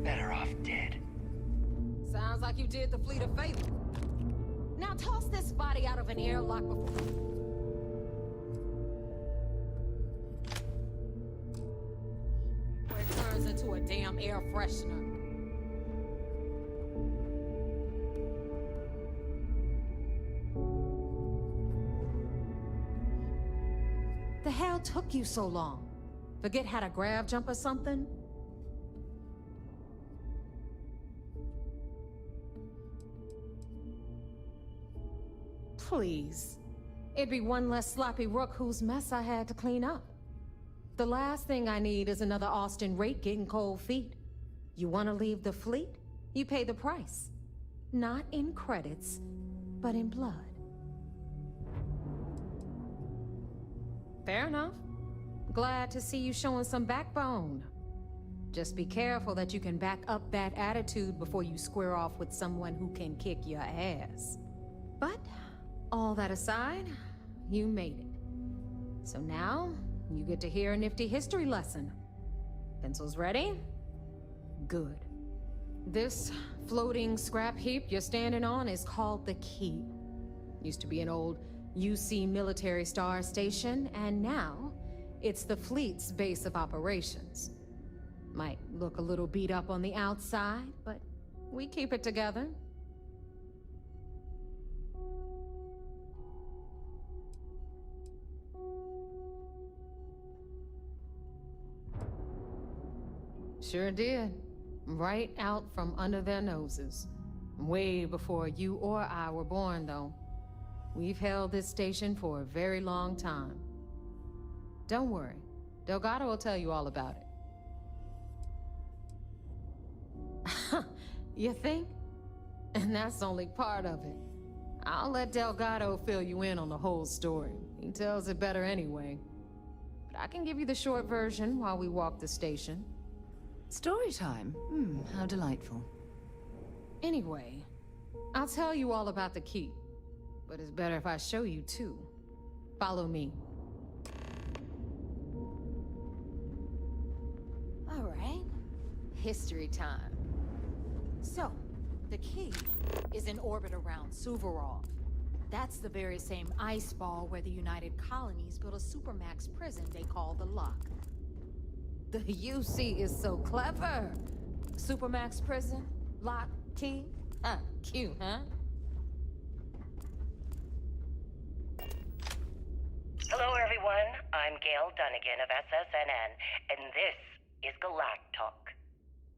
better off dead. Sounds like you did the fleet a favor. Now toss this body out of an airlock before... where it turns into a damn air freshener. The hell took you so long? Forget how to grav jump or something? Please. It'd be one less sloppy rook whose mess I had to clean up. The last thing I need is another Austin rake getting cold feet. You want to leave the fleet? You pay the price. Not in credits, but in blood. Fair enough. Glad to see you showing some backbone. Just be careful that you can back up that attitude before you square off with someone who can kick your ass. But, all that aside, you made it. So now, you get to hear a nifty history lesson. Pencils ready? Good. This floating scrap heap you're standing on is called the Key. Used to be an old UC military star station, and now it's the fleet's base of operations. Might look a little beat up on the outside, but we keep it together. Sure did. Right out from under their noses. Way before you or I were born, though. We've held this station for a very long time. Don't worry. Delgado will tell you all about it. You think? And that's only part of it. I'll let Delgado fill you in on the whole story. He tells it better anyway. But I can give you the short version while we walk the station. Story time? How delightful. Anyway, I'll tell you all about the Key. But it's better if I show you too. Follow me. All right. History time. So, the Key is in orbit around Suvorov. That's the very same ice ball where the United Colonies built a supermax prison they call the Lock. The UC is so clever. Supermax prison, lock, key. Cute, huh? Hello, everyone. I'm Gail Dunnigan of SSNN, and this is Galactalk.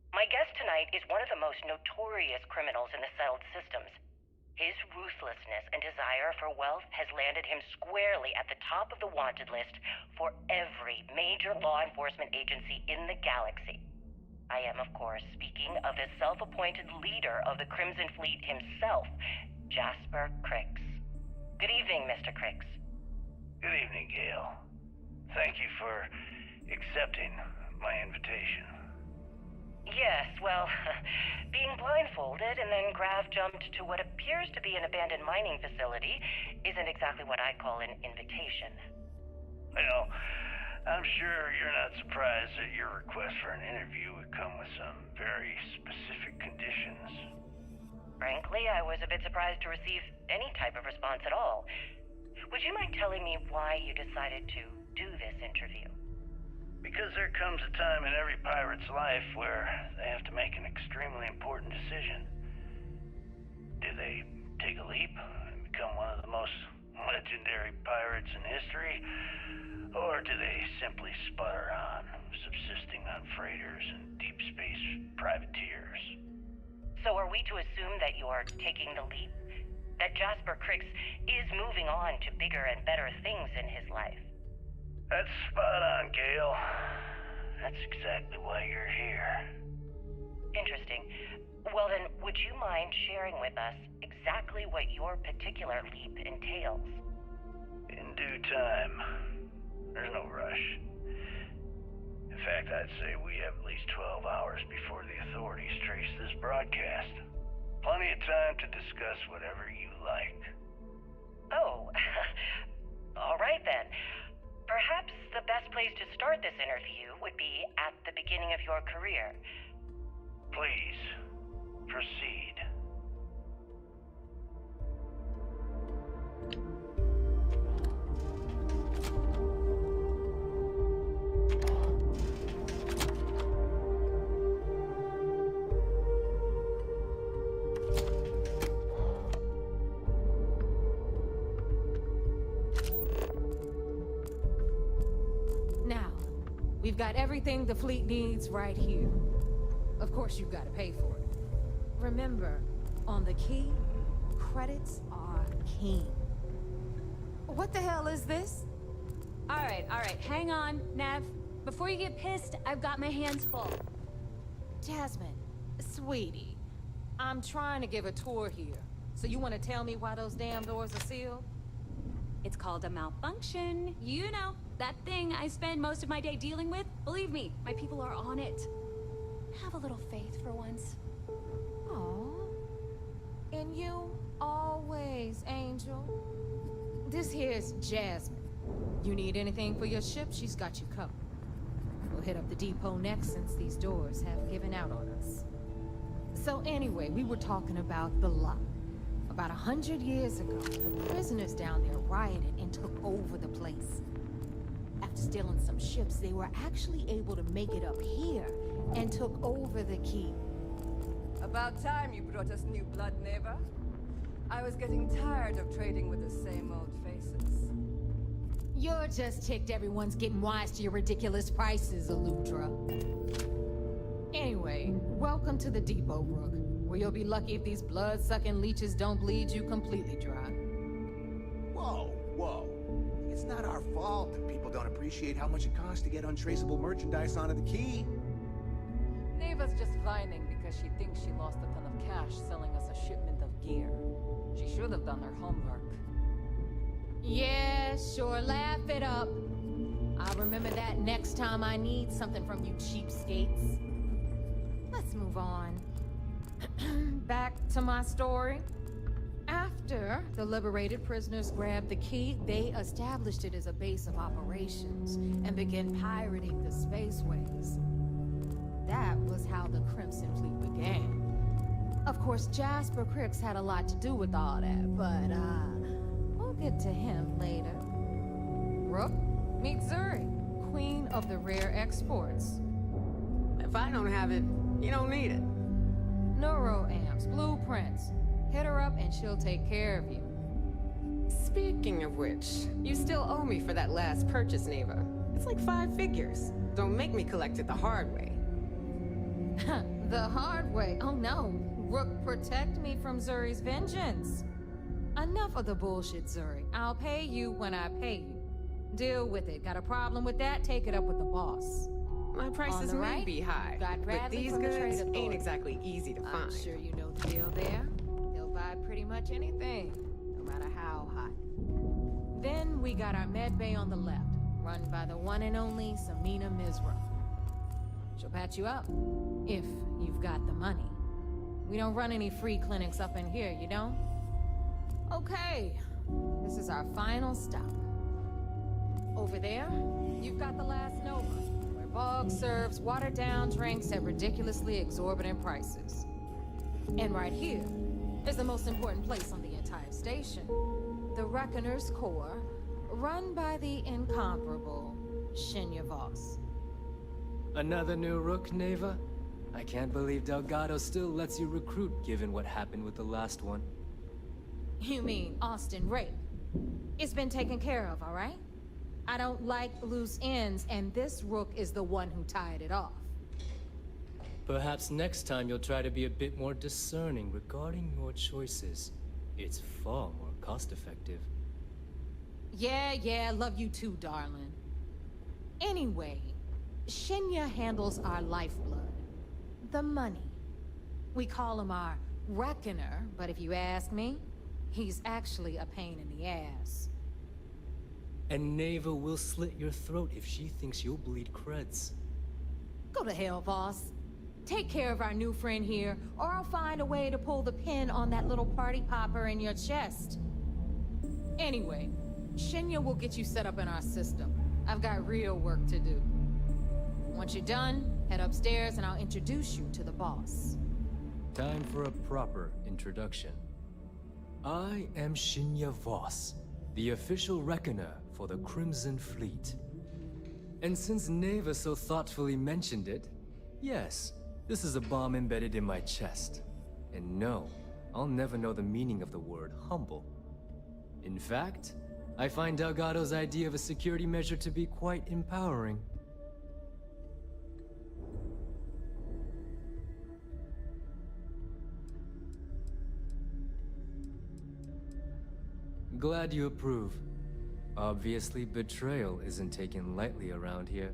My guest tonight is one of the most notorious criminals in the settled systems. His ruthlessness and desire for wealth has landed him squarely at the top of the wanted list for every major law enforcement agency in the galaxy. I am, of course, speaking of the self-appointed leader of the Crimson Fleet himself, Jasper Crix. Good evening, Mr. Crix. Good evening, Gail. Thank you for accepting my invitation. Yes, well, being blindfolded and then grav-jumped to what appears to be an abandoned mining facility isn't exactly what I'd call an invitation. Well, I'm sure you're not surprised that your request for an interview would come with some very specific conditions. Frankly, I was a bit surprised to receive any type of response at all. Would you mind telling me why you decided to do this interview? Because there comes a time in every pirate's life where they have to make an extremely important decision. Do they take a leap and become one of the most legendary pirates in history? Or do they simply sputter on, subsisting on freighters and deep space privateers? So are we to assume that you are taking the leap? That Jasper Crix is moving on to bigger and better things in his life? That's spot on, Gail. That's exactly why you're here. Interesting. Well then, would you mind sharing with us exactly what your particular leap entails? In due time. There's no rush. In fact, I'd say we have at least 12 hours before the authorities trace this broadcast. Plenty of time to discuss whatever you like. Oh, all right then. Perhaps the best place to start this interview would be at the beginning of your career. We've got everything the fleet needs right here. Of course, you've got to pay for it. Remember, on the key, credits are king. What the hell is this? All right, hang on, Nev. Before you get pissed, I've got my hands full. Jasmine, sweetie, I'm trying to give a tour here. So you want to tell me why those damn doors are sealed? It's called a malfunction. You know, that thing I spend most of my day dealing with. Believe me, my people are on it. Have a little faith for once. Aww. And you, always, Angel. This here's Jasmine. You need anything for your ship, she's got you covered. We'll hit up the depot next since these doors have given out on us. So anyway, we were talking about the lock. About 100 years ago, the prisoners down there rioted and took over the place. After stealing some ships, they were actually able to make it up here and took over the key. About time you brought us new blood, Neva. I was getting tired of trading with the same old faces. You're just ticked everyone's getting wise to your ridiculous prices, Aludra. Anyway, welcome to the depot, Rook, where you'll be lucky if these blood-sucking leeches don't bleed you completely dry. Whoa, whoa. It's not our fault that people don't appreciate how much it costs to get untraceable merchandise onto the key. Neva's just whining because she thinks she lost a ton of cash selling us a shipment of gear. She should have done her homework. Yeah, sure, laugh it up. I'll remember that next time I need something from you cheapskates. Let's move on. Back to my story. After the liberated prisoners grabbed the key, they established it as a base of operations and began pirating the spaceways. That was how the Crimson Fleet began. Of course, Jasper Cricks had a lot to do with all that, but, we'll get to him later. Rook, meet Zuri, queen of the rare exports. If I don't have it, you don't need it. Neuroamps, blueprints. Hit her up and she'll take care of you. Speaking of which, you still owe me for that last purchase, Neva. It's like 5 figures. Don't make me collect it the hard way. The hard way? Oh no. Rook, protect me from Zuri's vengeance. Enough of the bullshit, Zuri. I'll pay you when I pay you. Deal with it. Got a problem with that? Take it up with the boss. My prices the may right, be high, got but Bradley these from the goods Trade ain't Authority. exactly easy to I'm find. sure you know the deal there. He'll buy pretty much anything, no matter how hot. Then we got our med bay on the left, run by the one and only Samina Mizra. She'll patch you up, if you've got the money. We don't run any free clinics up in here, you don't? Okay, this is our final stop. Over there, you've got the Last Nova, where Bog serves watered-down drinks at ridiculously exorbitant prices. And right here is the most important place on the entire station, the Reckoner's Core, run by the incomparable Shinya Voss. Another new Rook, Neva? I can't believe Delgado still lets you recruit given what happened with the last one. You mean Austin Rape? It's been taken care of, all right? I don't like loose ends, and this Rook is the one who tied it off. Perhaps next time you'll try to be a bit more discerning regarding your choices. It's far more cost-effective. Yeah, love you too, darling. Anyway, Shinya handles our lifeblood. The money. We call him our Reckoner, but if you ask me, he's actually a pain in the ass. And Neva will slit your throat if she thinks you'll bleed creds. Go to hell, boss. Take care of our new friend here, or I'll find a way to pull the pin on that little party popper in your chest. Anyway, Shinya will get you set up in our system. I've got real work to do. Once you're done, head upstairs and I'll introduce you to the boss. Time for a proper introduction. I am Shinya Voss, the official Reckoner for the Crimson Fleet. And since Neva so thoughtfully mentioned it, yes, this is a bomb embedded in my chest. And no, I'll never know the meaning of the word humble. In fact, I find Delgado's idea of a security measure to be quite empowering. Glad you approve. Obviously, betrayal isn't taken lightly around here.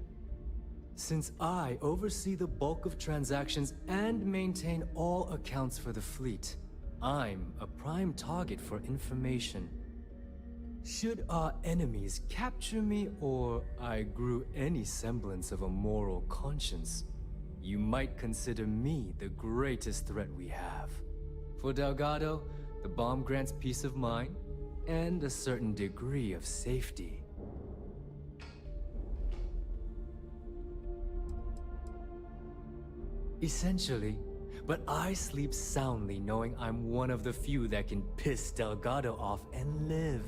Since I oversee the bulk of transactions and maintain all accounts for the fleet, I'm a prime target for information. Should our enemies capture me or I grew any semblance of a moral conscience, you might consider me the greatest threat we have. For Delgado, the bomb grants peace of mind and a certain degree of safety. Essentially, but I sleep soundly knowing I'm one of the few that can piss Delgado off and live.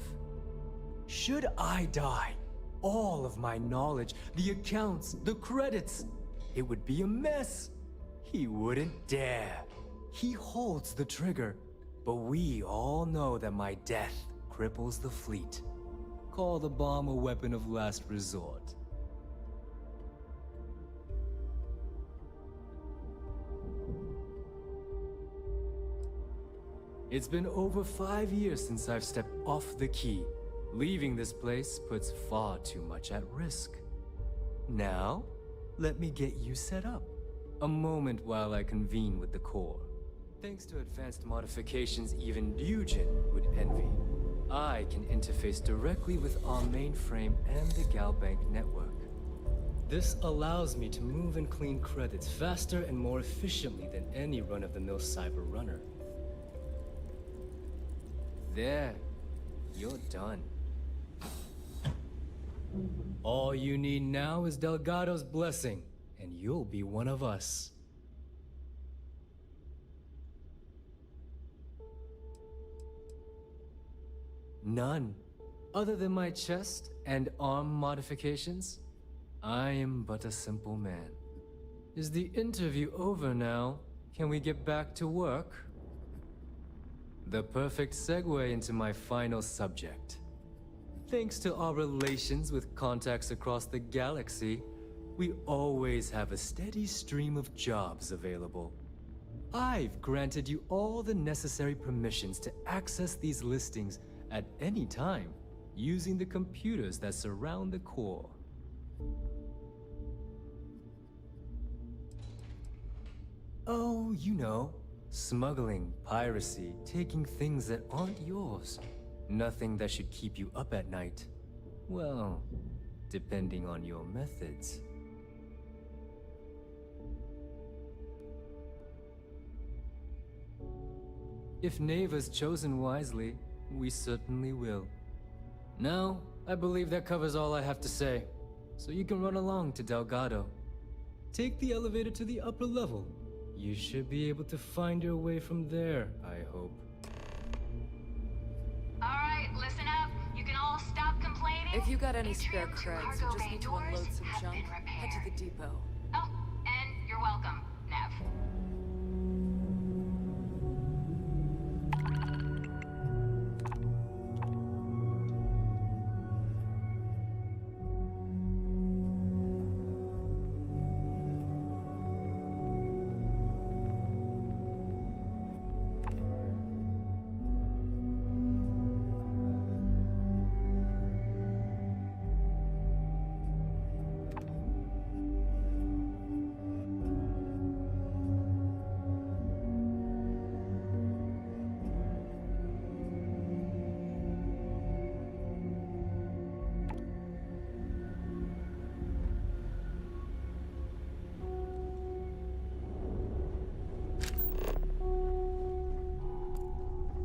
Should I die, all of my knowledge, the accounts, the credits, it would be a mess. He wouldn't dare. He holds the trigger, but we all know that my death cripples the fleet. Call the bomb a weapon of last resort. It's been over 5 years since I've stepped off the key. Leaving this place puts far too much at risk. Now, let me get you set up. A moment while I convene with the core. Thanks to advanced modifications even Bugin would envy, I can interface directly with our mainframe and the Galbank network. This allows me to move and clean credits faster and more efficiently than any run-of-the-mill cyber runner. There, you're done. All you need now is Delgado's blessing, and you'll be one of us. None. Other than my chest and arm modifications, I am but a simple man. Is the interview over now? Can we get back to work? The perfect segue into my final subject. Thanks to our relations with contacts across the galaxy, we always have a steady stream of jobs available. I've granted you all the necessary permissions to access these listings at any time, using the computers that surround the core. Oh, you know, smuggling, piracy, taking things that aren't yours. Nothing that should keep you up at night. Well, depending on your methods. If Neva's chosen wisely, we certainly will. Now, I believe that covers all I have to say, so you can run along to Delgado. Take the elevator to the upper level. You should be able to find your way from there, I hope. Alright, listen up. You can all stop complaining. If you got any spare Atrium to creds, you cargo just bay need to doors unload some have junk, been head to the repaired. depot. Oh, and you're welcome, Nev.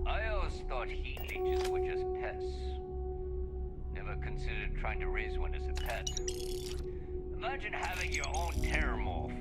I always thought heat leeches were just pests. Never considered trying to raise one as a pet. Imagine having your own terramorph.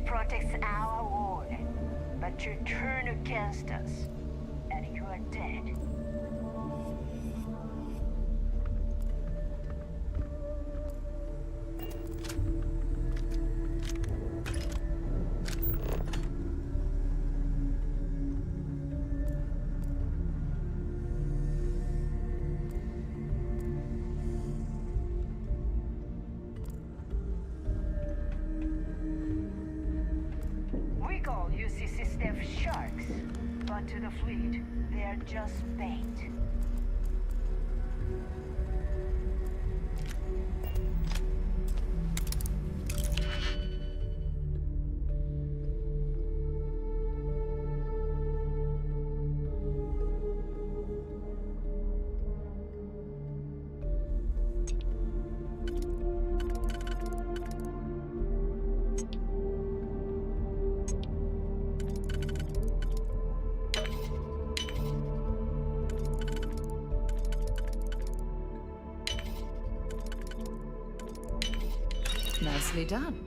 protects our world, but you turn against us, and you are dead. We call UCC staff sharks, but to the fleet, they are just bait. Nicely done.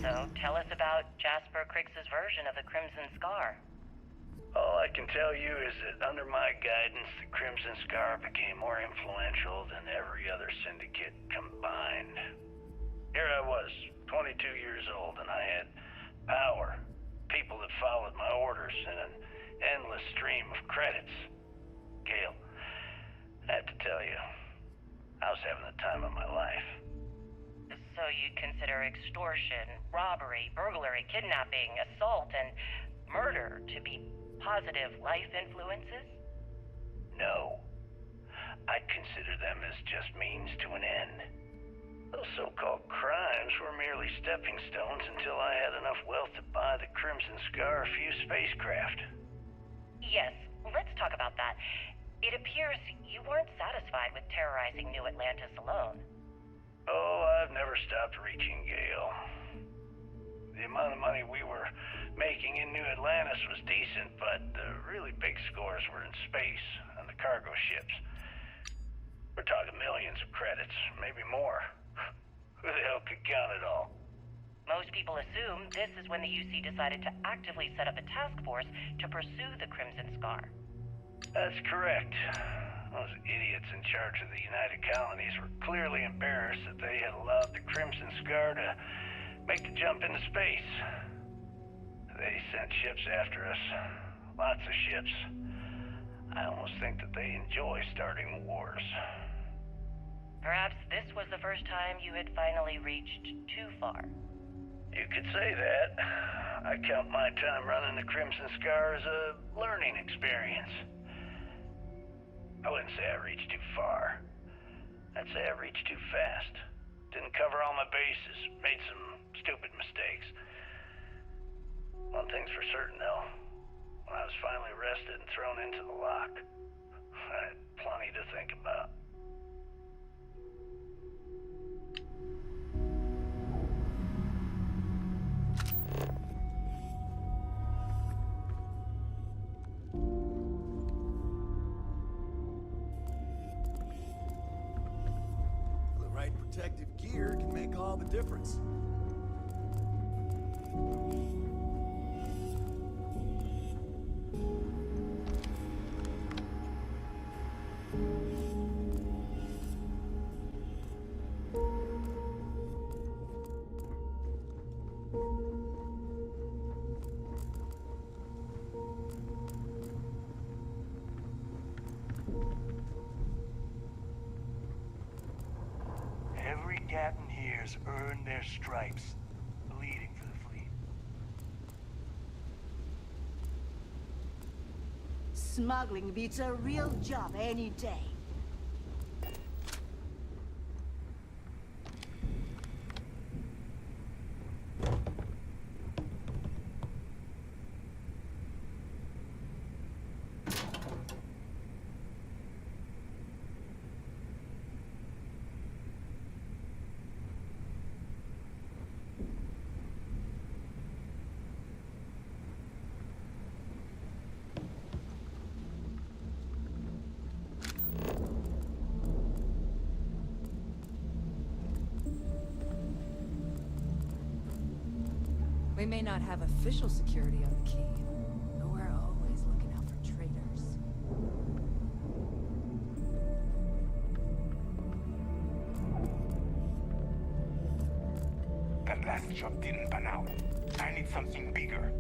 So, tell us about Jasper Criggs's version of the Crimson Scar. All I can tell you is that under my guidance, the Crimson Scar became more influential than every other syndicate combined. Here I was, 22 years old, and I had power, people that followed my orders, and an endless stream of credits. Gale, I have to tell you, I was having the time of my life. So you'd consider extortion, robbery, burglary, kidnapping, assault, and murder to be positive life influences? No. I'd consider them as just means to an end. Those so-called crimes were merely stepping stones until I had enough wealth to buy the Crimson Scar a few spacecraft. Yes, let's talk about that. It appears you weren't satisfied with terrorizing New Atlantis alone. Oh, I've never stopped reaching, Gale. The amount of money we were making in New Atlantis was decent, but the really big scores were in space on the cargo ships. We're talking millions of credits, maybe more. Who the hell could count it all? Most people assume this is when the UC decided to actively set up a task force to pursue the Crimson Scar. That's correct. Those idiots in charge of the United Colonies were clearly embarrassed that they had allowed the Crimson Scar to make the jump into space. They sent ships after us. Lots of ships. I almost think that they enjoy starting wars. Perhaps this was the first time you had finally reached too far. You could say that. I count my time running the Crimson Scar as a learning experience. I wouldn't say I reached too far. I'd say I reached too fast. Didn't cover all my bases. Made some stupid mistakes. One thing's for certain, though. When I was finally arrested and thrown into the lock, I had plenty to think about. The right protective gear can make all the difference. Captain here's earned their stripes, bleeding for the fleet. Smuggling beats a real job any day. We may not have official security on the key, but we're always looking out for traitors. That last job didn't pan out. I need something bigger.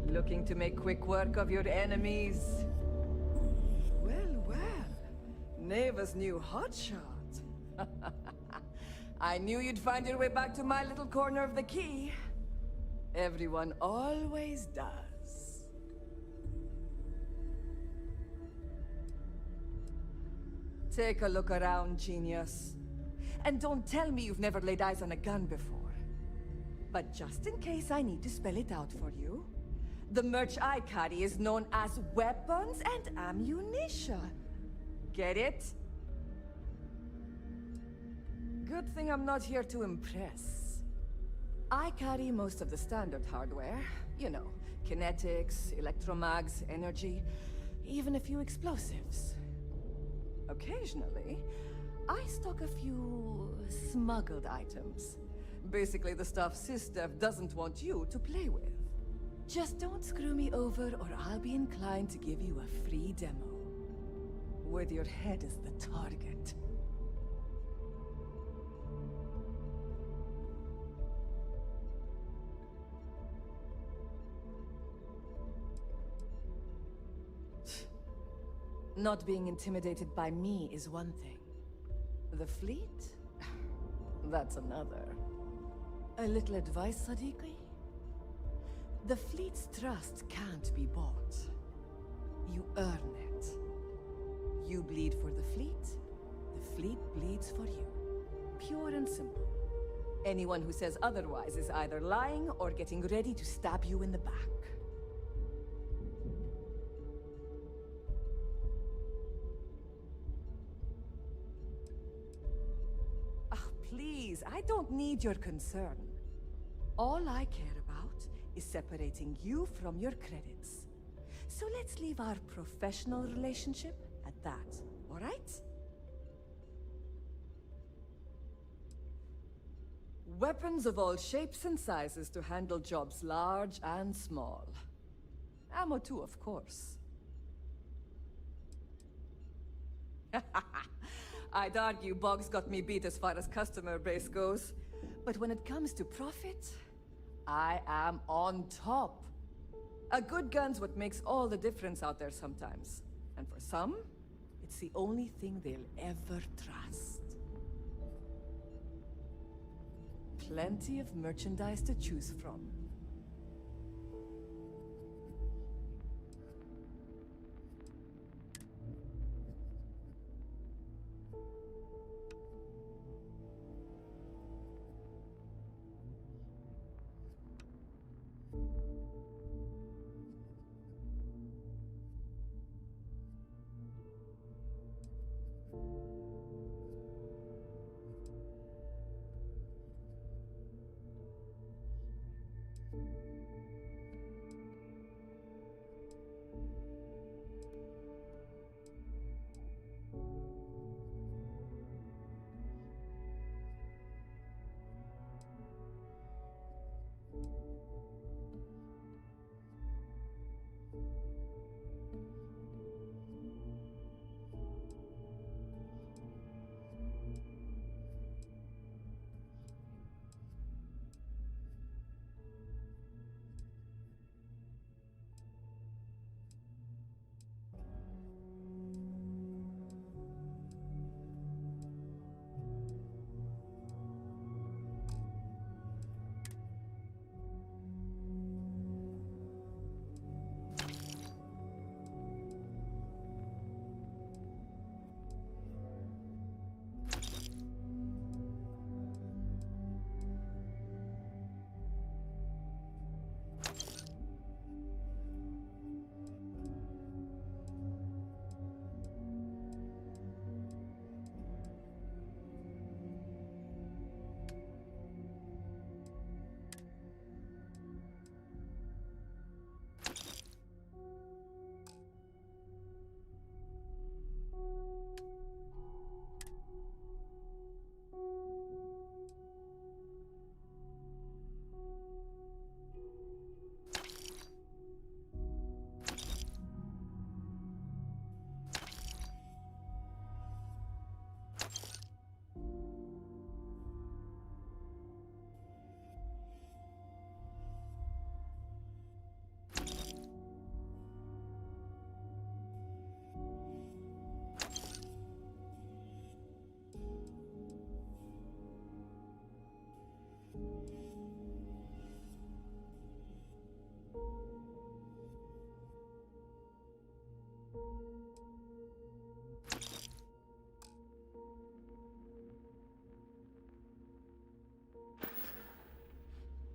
Looking to make quick work of your enemies? Well, well. Neva's new hotshot. I knew you'd find your way back to my little corner of the key. Everyone always does. Take a look around, genius. And don't tell me you've never laid eyes on a gun before. But just in case I need to spell it out for you, the merch I carry is known as weapons and ammunition. Get it? Good thing I'm not here to impress. I carry most of the standard hardware. You know, kinetics, electromags, energy, even a few explosives. Occasionally, I stock a few smuggled items. Basically the stuff SysDev doesn't want you to play with. Just don't screw me over or I'll be inclined to give you a free demo. With your head as the target. Not being intimidated by me is one thing. The fleet? That's another. A little advice, Sadiqi? The fleet's trust can't be bought. You earn it. You bleed for the fleet bleeds for you. Pure and simple. Anyone who says otherwise is either lying or getting ready to stab you in the back. Please, I don't need your concern. All I care about is separating you from your credits. So let's leave our professional relationship at that, all right? Weapons of all shapes and sizes to handle jobs large and small. Ammo too, of course. I'd argue Boggs got me beat as far as customer base goes. But when it comes to profit, I am on top. A good gun's what makes all the difference out there sometimes. And for some, it's the only thing they'll ever trust. Plenty of merchandise to choose from.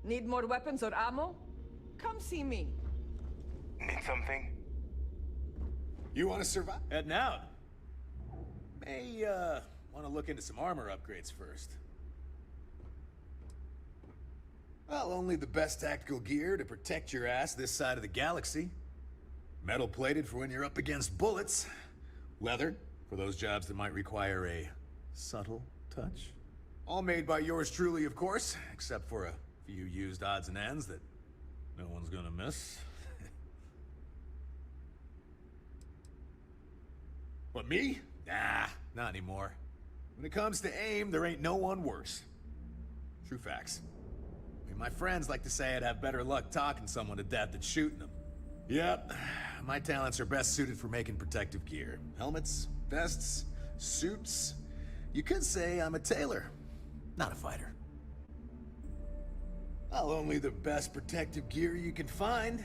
Need more weapons or ammo? Come see me. Need something? You want to survive? Heading out. May, want to look into some armor upgrades first. Well, only the best tactical gear to protect your ass this side of the galaxy. Metal plated for when you're up against bullets. Leather for those jobs that might require a subtle touch. All made by yours truly, of course, except for a few used odds and ends that no one's gonna miss. But me? Nah, not anymore. When it comes to aim, there ain't no one worse. True facts. I mean, my friends like to say I'd have better luck talking someone to death than shooting them. Yep, my talents are best suited for making protective gear. Helmets, vests, suits. You could say I'm a tailor, not a fighter. Well, only the best protective gear you can find.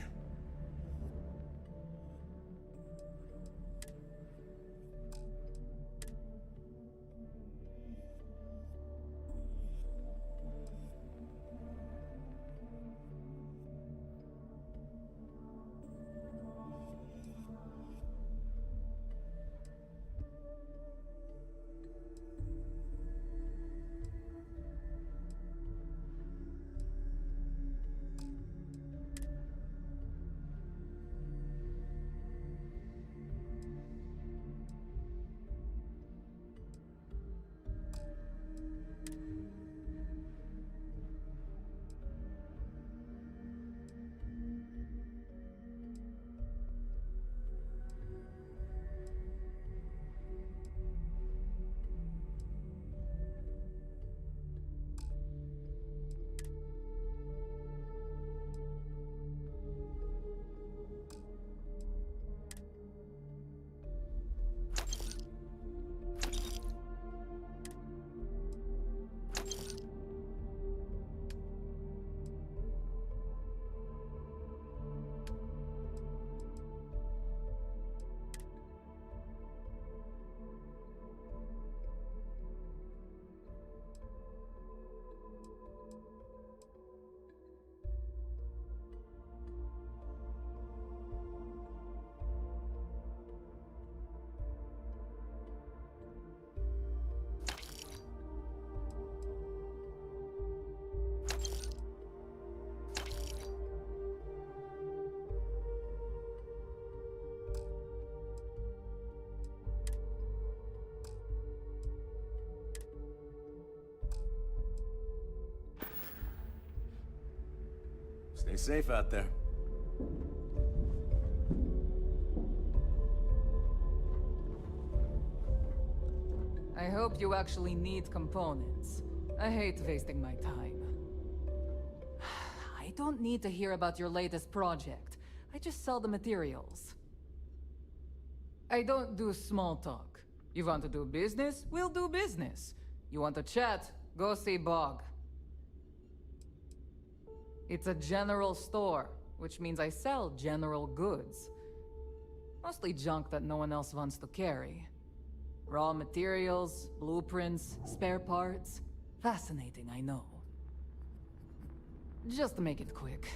Stay safe out there. I hope you actually need components. I hate wasting my time. I don't need to hear about your latest project. I just sell the materials. I don't do small talk. You want to do business? We'll do business. You want to chat? Go see Bog. It's a general store, which means I sell general goods. Mostly junk that no one else wants to carry. Raw materials, blueprints, spare parts. Fascinating, I know. Just to make it quick.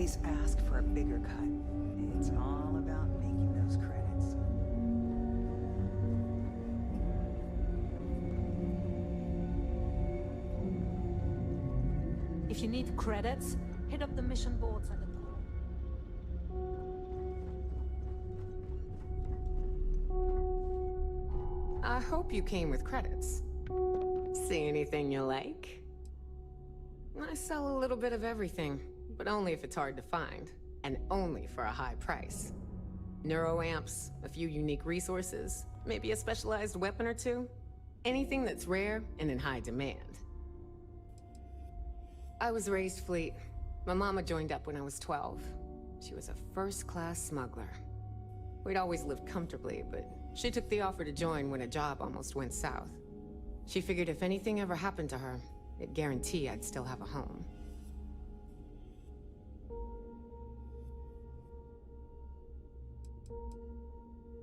always ask for a bigger cut. It's all about making those credits. If you need credits, hit up the mission boards at the top. I hope you came with credits. See anything you like? I sell a little bit of everything, but only if it's hard to find, and only for a high price. Neuroamps, a few unique resources, maybe a specialized weapon or two. Anything that's rare and in high demand. I was raised fleet. My mama joined up when I was 12. She was a first-class smuggler. We'd always lived comfortably, but she took the offer to join when a job almost went south. She figured if anything ever happened to her, it'd guarantee I'd still have a home.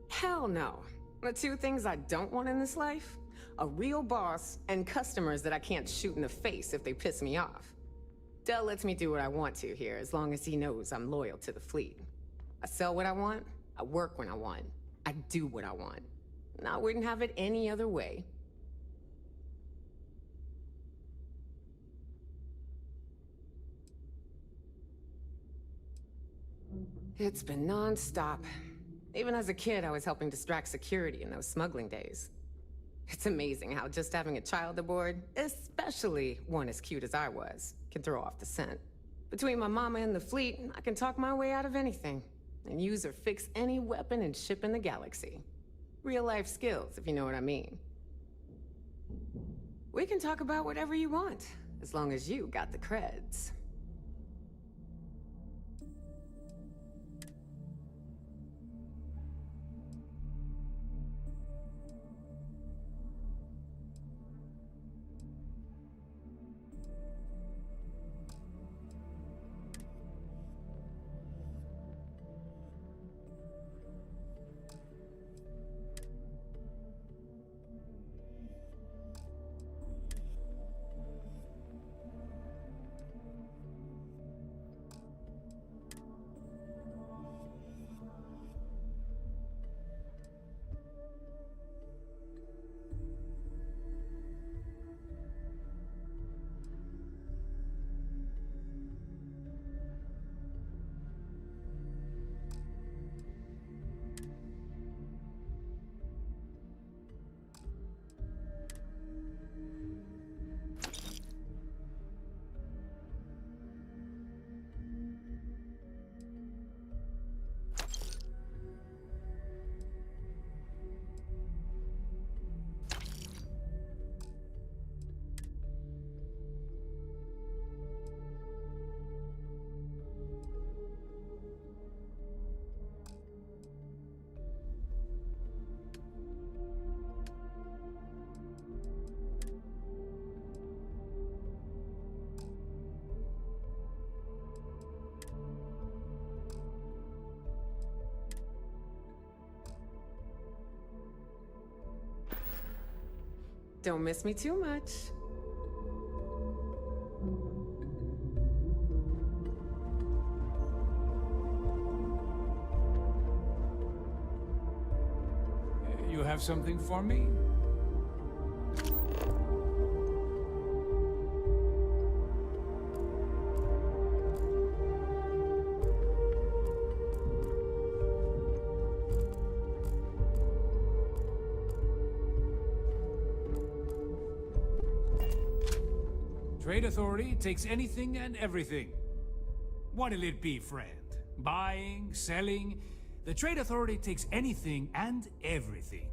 Hell no. The two things I don't want in this life? A real boss and customers that I can't shoot in the face if they piss me off. Del lets me do what I want to here, as long as he knows I'm loyal to the fleet. I sell what I want, I work when I want, I do what I want. And I wouldn't have it any other way. It's been non-stop. Even as a kid, I was helping distract security in those smuggling days. It's amazing how just having a child aboard, especially one as cute as I was, can throw off the scent. Between my mama and the fleet, I can talk my way out of anything, and use or fix any weapon and ship in the galaxy. Real-life skills, if you know what I mean. We can talk about whatever you want, as long as you got the creds. Don't miss me too much. You have something for me? Trade Authority takes anything and everything. What'll it be, friend? Buying, selling? The Trade Authority takes anything and everything.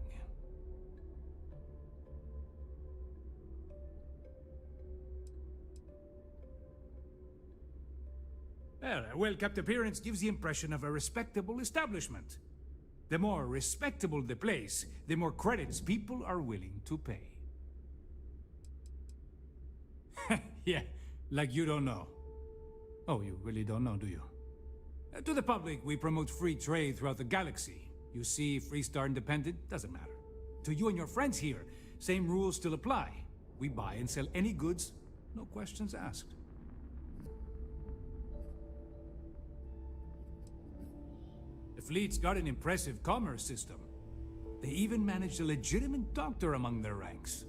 Well, a well-kept appearance gives the impression of a respectable establishment. The more respectable the place, the more credits people are willing to pay. Yeah, like you don't know. Oh, you really don't know, do you? To the public, we promote free trade throughout the galaxy. You see, Freestar Independent, doesn't matter. To you and your friends here, same rules still apply. We buy and sell any goods, no questions asked. The fleet's got an impressive commerce system. They even managed a legitimate doctor among their ranks.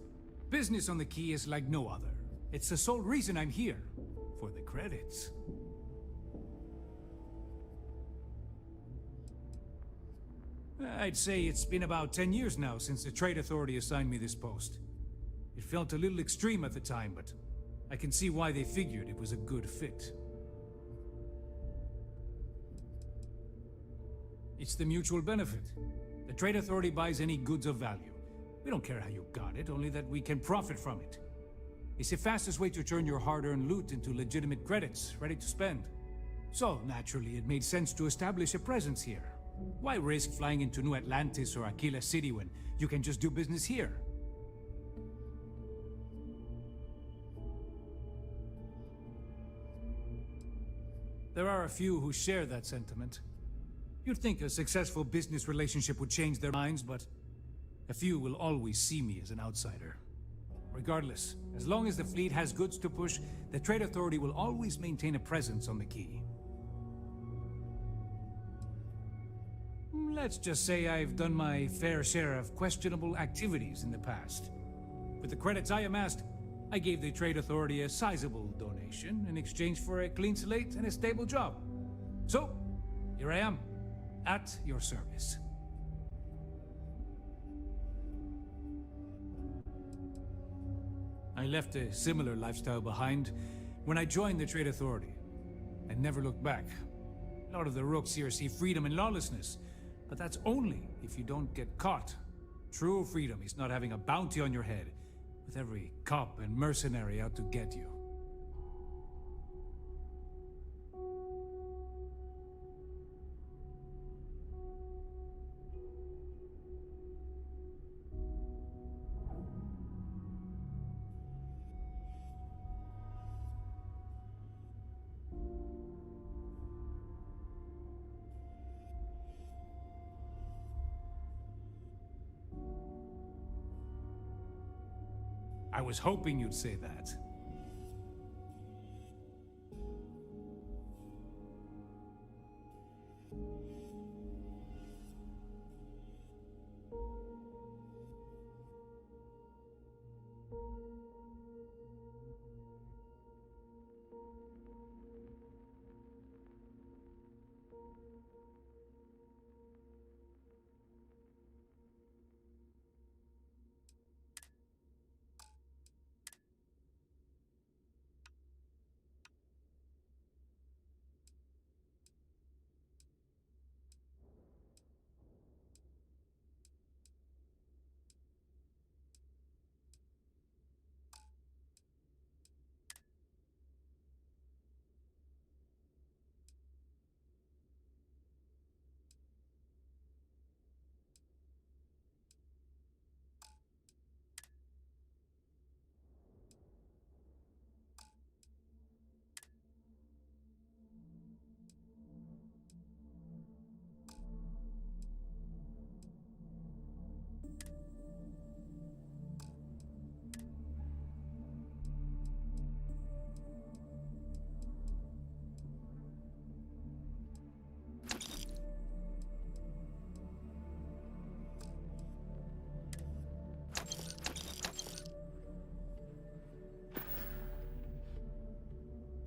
Business on the Key is like no other. It's the sole reason I'm here. For the credits. I'd say it's been about 10 years now since the Trade Authority assigned me this post. It felt a little extreme at the time, but I can see why they figured it was a good fit. It's the mutual benefit. The Trade Authority buys any goods of value. We don't care how you got it, only that we can profit from it. It's the fastest way to turn your hard-earned loot into legitimate credits, ready to spend. So, naturally, it made sense to establish a presence here. Why risk flying into New Atlantis or Aquila City when you can just do business here? There are a few who share that sentiment. You'd think a successful business relationship would change their minds, but a few will always see me as an outsider. Regardless, as long as the fleet has goods to push, the Trade Authority will always maintain a presence on the Key. Let's just say I've done my fair share of questionable activities in the past. With the credits I amassed, I gave the Trade Authority a sizable donation in exchange for a clean slate and a stable job. So, here I am, at your service. I left a similar lifestyle behind when I joined the Trade Authority. I never looked back. A lot of the rooks here see freedom and lawlessness, but that's only if you don't get caught. True freedom is not having a bounty on your head, with every cop and mercenary out to get you. I was hoping you'd say that.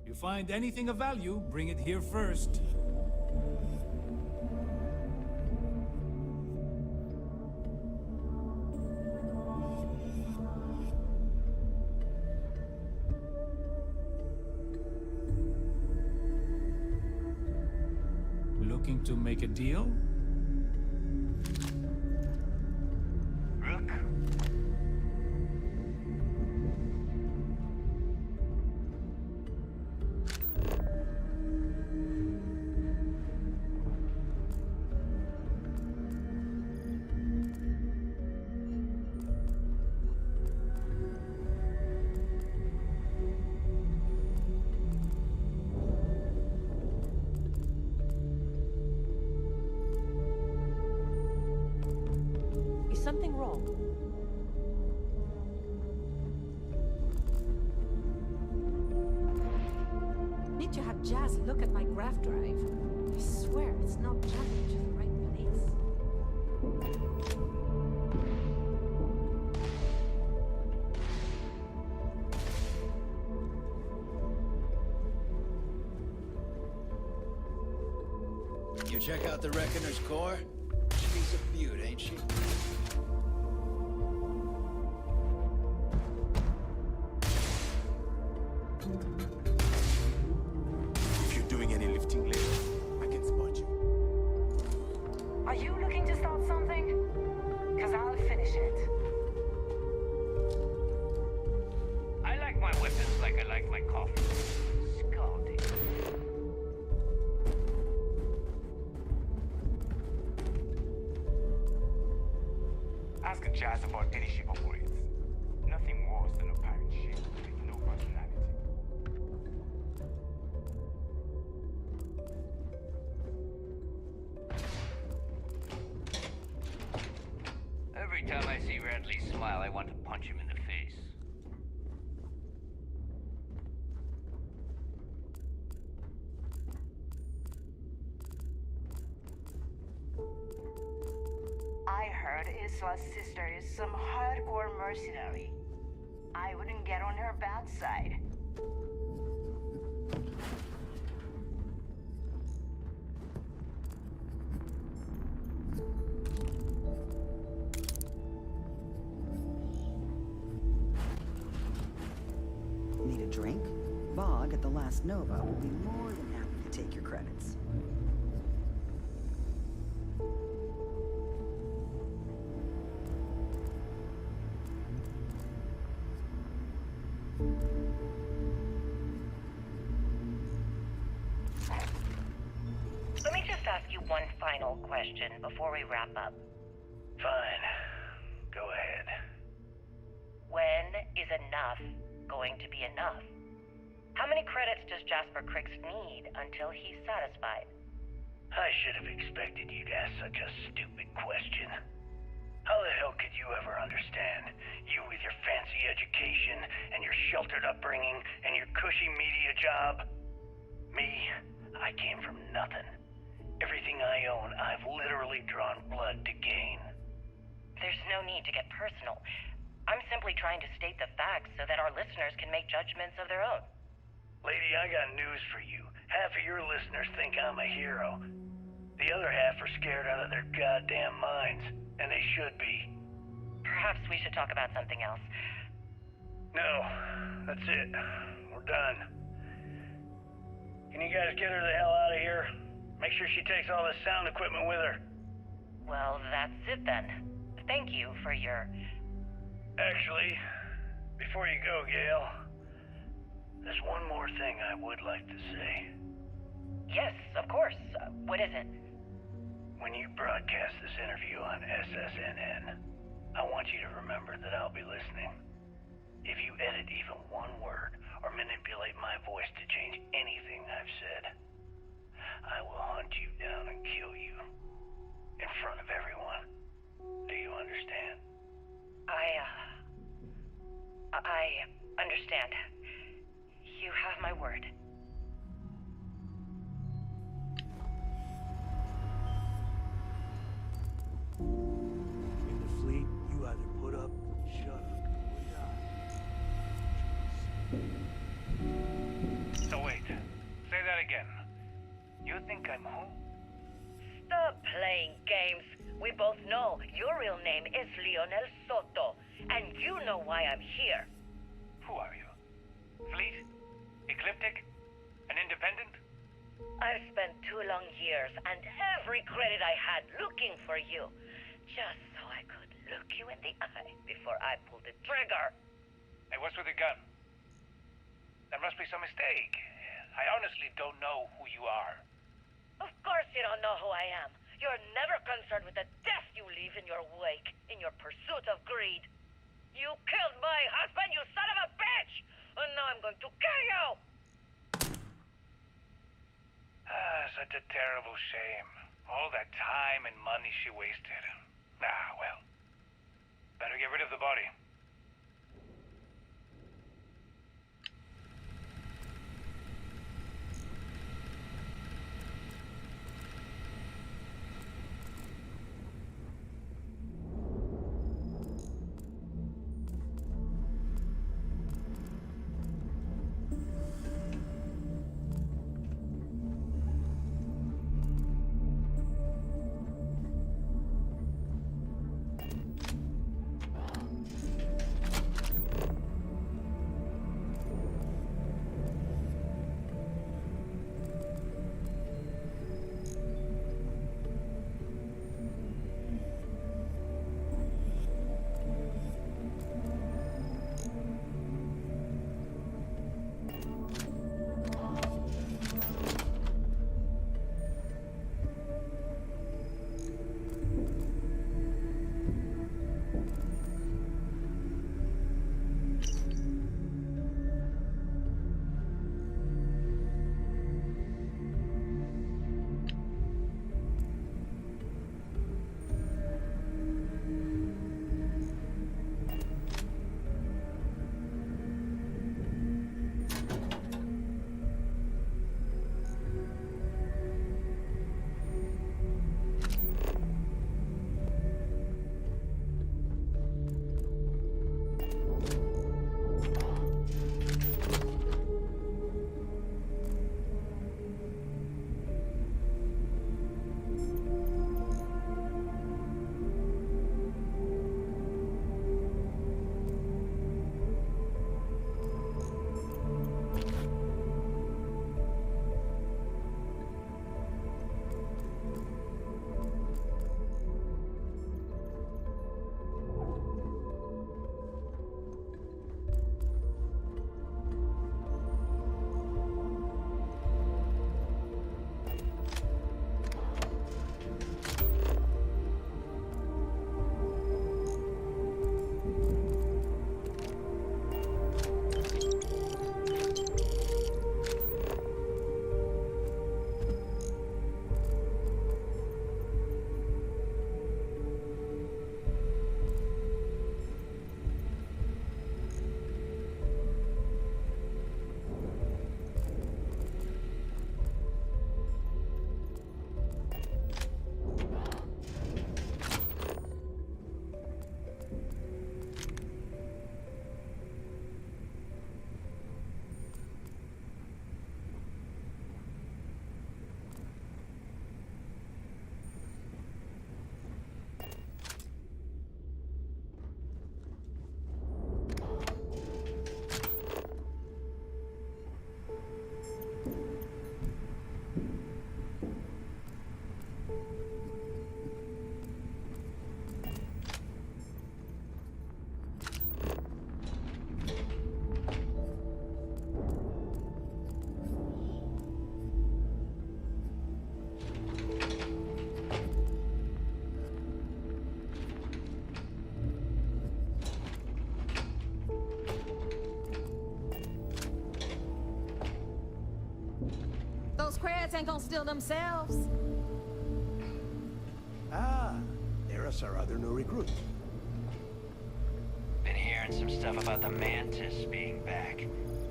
You find anything of value, bring it here first. Looking to make a deal? Something wrong? Need to have Jazz look at my graph drive. I swear it's not jamming to the right. You check out the Reckoner's core? She's a beaut, ain't she? If you're doing any lifting later, I can spot you. Are you looking to start something? Because I'll finish it. I like my weapons like I like my coffee. Scalding. Ask a jazz about any ship operates. Nothing worse than a pirate ship with no personality. Every time I see Radley smile, I want to punch him in the face. I heard Isla's sister is some hardcore mercenary. I wouldn't get on her bad side. Need a drink? Bog at the last Nova will be more than happy to take your credits. Let me just ask you one final question before we wrap up. Fine. Go ahead. When is enough going to be enough? How many credits does Jasper Cricks need until he's satisfied? I should have expected you to ask such a stupid question. How the hell could you ever understand? You with your fancy education and your sheltered upbringing and your cushy media job? Me, I came from nothing. Everything I own, I've literally drawn blood to gain. There's no need to get personal. I'm simply trying to state the facts so that our listeners can make judgments of their own. Lady, I got news for you. Half of your listeners think I'm a hero. The other half are scared out of their goddamn minds, and they should be. Perhaps we should talk about something else. No, that's it. We're done. Can you guys get her the hell out of here? Make sure she takes all this sound equipment with her. Well, that's it then. Thank you for your... Actually, before you go, Gail, there's one more thing I would like to say. Yes, of course. What is it? When you broadcast this interview on SSNN, I want you to remember that I'll be listening. If you edit even one word or manipulate my voice to change anything I've said, I will hunt you down and kill you. In front of everyone. Do you understand? I understand. You have my word. In the fleet, you either put up, shut up, or die. So wait, say that again. You think I'm who? Stop playing games. We both know your real name is Leonel Soto, and you know why I'm here. Who are you? Fleet? Ecliptic? An independent? I've spent 2 long years and every credit I had looking for you, just so I could look you in the eye before I pulled the trigger. Hey, what's with the gun? There must be some mistake. I honestly don't know who you are. Of course you don't know who I am. You're never concerned with the death you leave in your wake, in your pursuit of greed. You killed my husband, you son of a bitch! And now I'm going to kill you! Such a terrible shame. All that time and money she wasted. Well. Better get rid of the body. Those creds ain't gonna steal themselves. Ah, there's our other new recruit. Been hearing some stuff about the Mantis being back.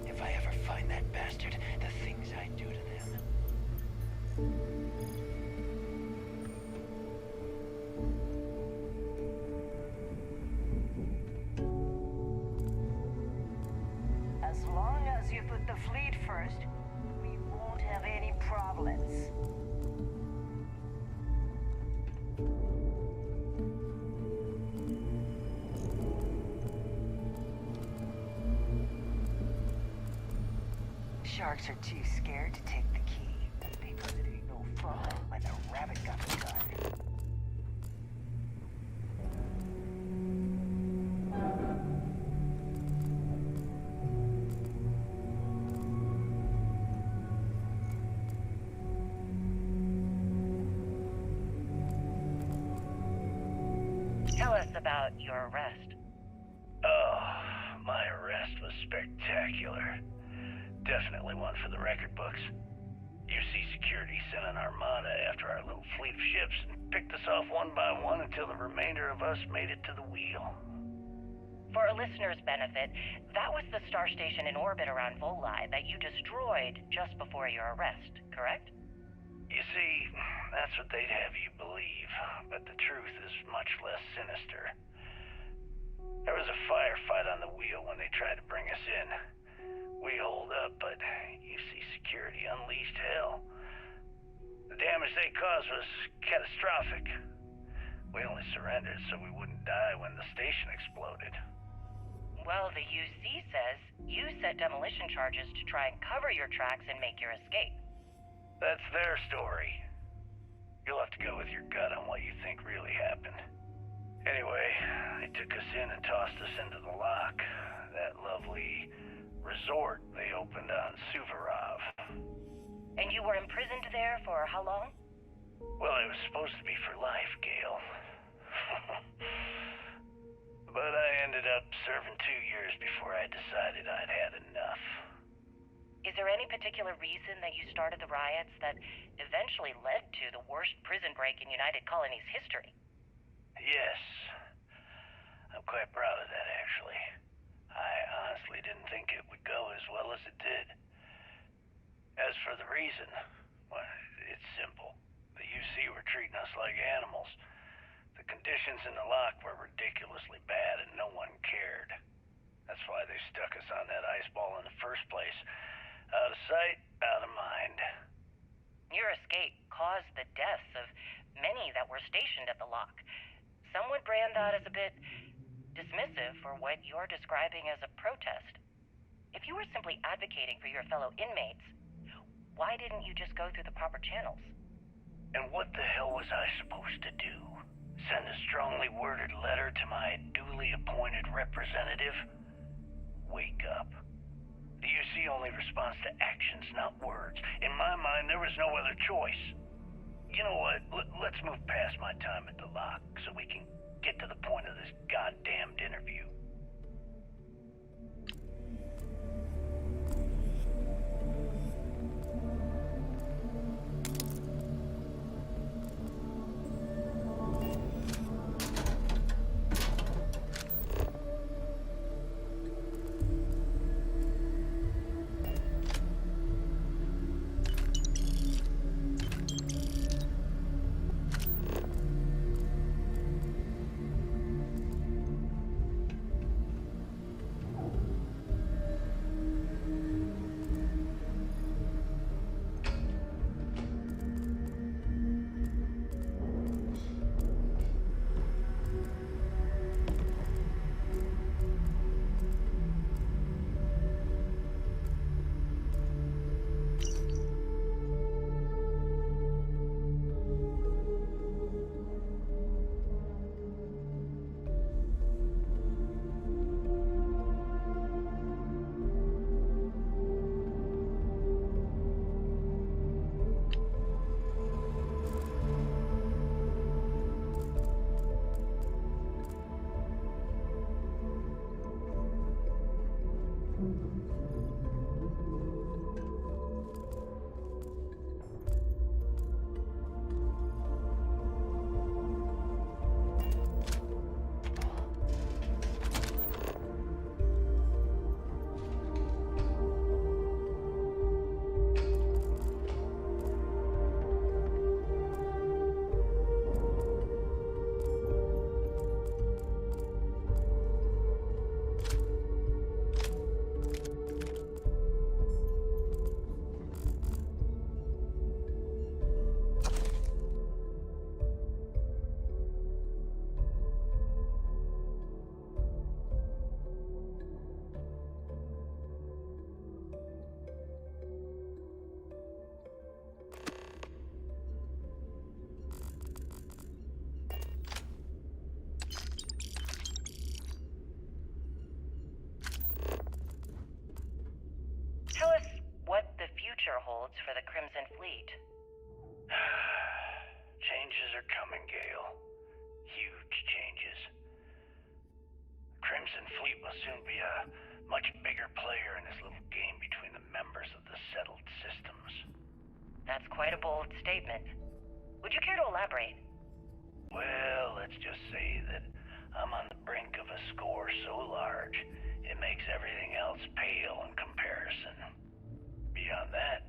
If I ever find that bastard, the things I do to them. As long as you put the fleet first, we won't have any problems. Sharks are too scared to take the key, because it ain't no fun when the rabbit got the gun. Tell us about your arrest. Oh, my arrest was spectacular. Definitely one for the record books. UC Security sent an armada after our little fleet of ships and picked us off one by one until the remainder of us made it to the wheel. For a listener's benefit, that was the star station in orbit around Voli that you destroyed just before your arrest, correct? You see, that's what they'd have you believe, but the truth is much less sinister. There was a firefight on the wheel when they tried to bring us in. We holed up, but UC Security unleashed hell. The damage they caused was catastrophic. We only surrendered so we wouldn't die when the station exploded. Well, the UC says you set demolition charges to try and cover your tracks and make your escape. That's their story. You'll have to go with your gut on what you think really happened. Anyway, they took us in and tossed us into the lock. That lovely resort they opened on Suvorov. And you were imprisoned there for how long? Well, it was supposed to be for life, Gale. But I ended up serving 2 years before I decided I'd had enough. Is there any particular reason that you started the riots that eventually led to the worst prison break in United Colony's history? Yes. I'm quite proud of that, actually. I honestly didn't think it would go as well as it did. As for the reason, well, it's simple. The UC were treating us like animals. The conditions in the lock were ridiculously bad and no one cared. That's why they stuck us on that ice ball in the first place. Out of sight, out of mind. Your escape caused the deaths of many that were stationed at the lock. Some would brand that as a bit dismissive for what you're describing as a protest. If you were simply advocating for your fellow inmates, why didn't you just go through the proper channels? And what the hell was I supposed to do? Send a strongly worded letter to my duly appointed representative? Wake up. The UC only responds to actions, not words. In my mind, there was no other choice. You know what? Let's move past my time at the lock so we can get to the point of this goddamned interview. quite a bold statement. Would you care to elaborate? Well, let's just say that I'm on the brink of a score so large, it makes everything else pale in comparison. Beyond that,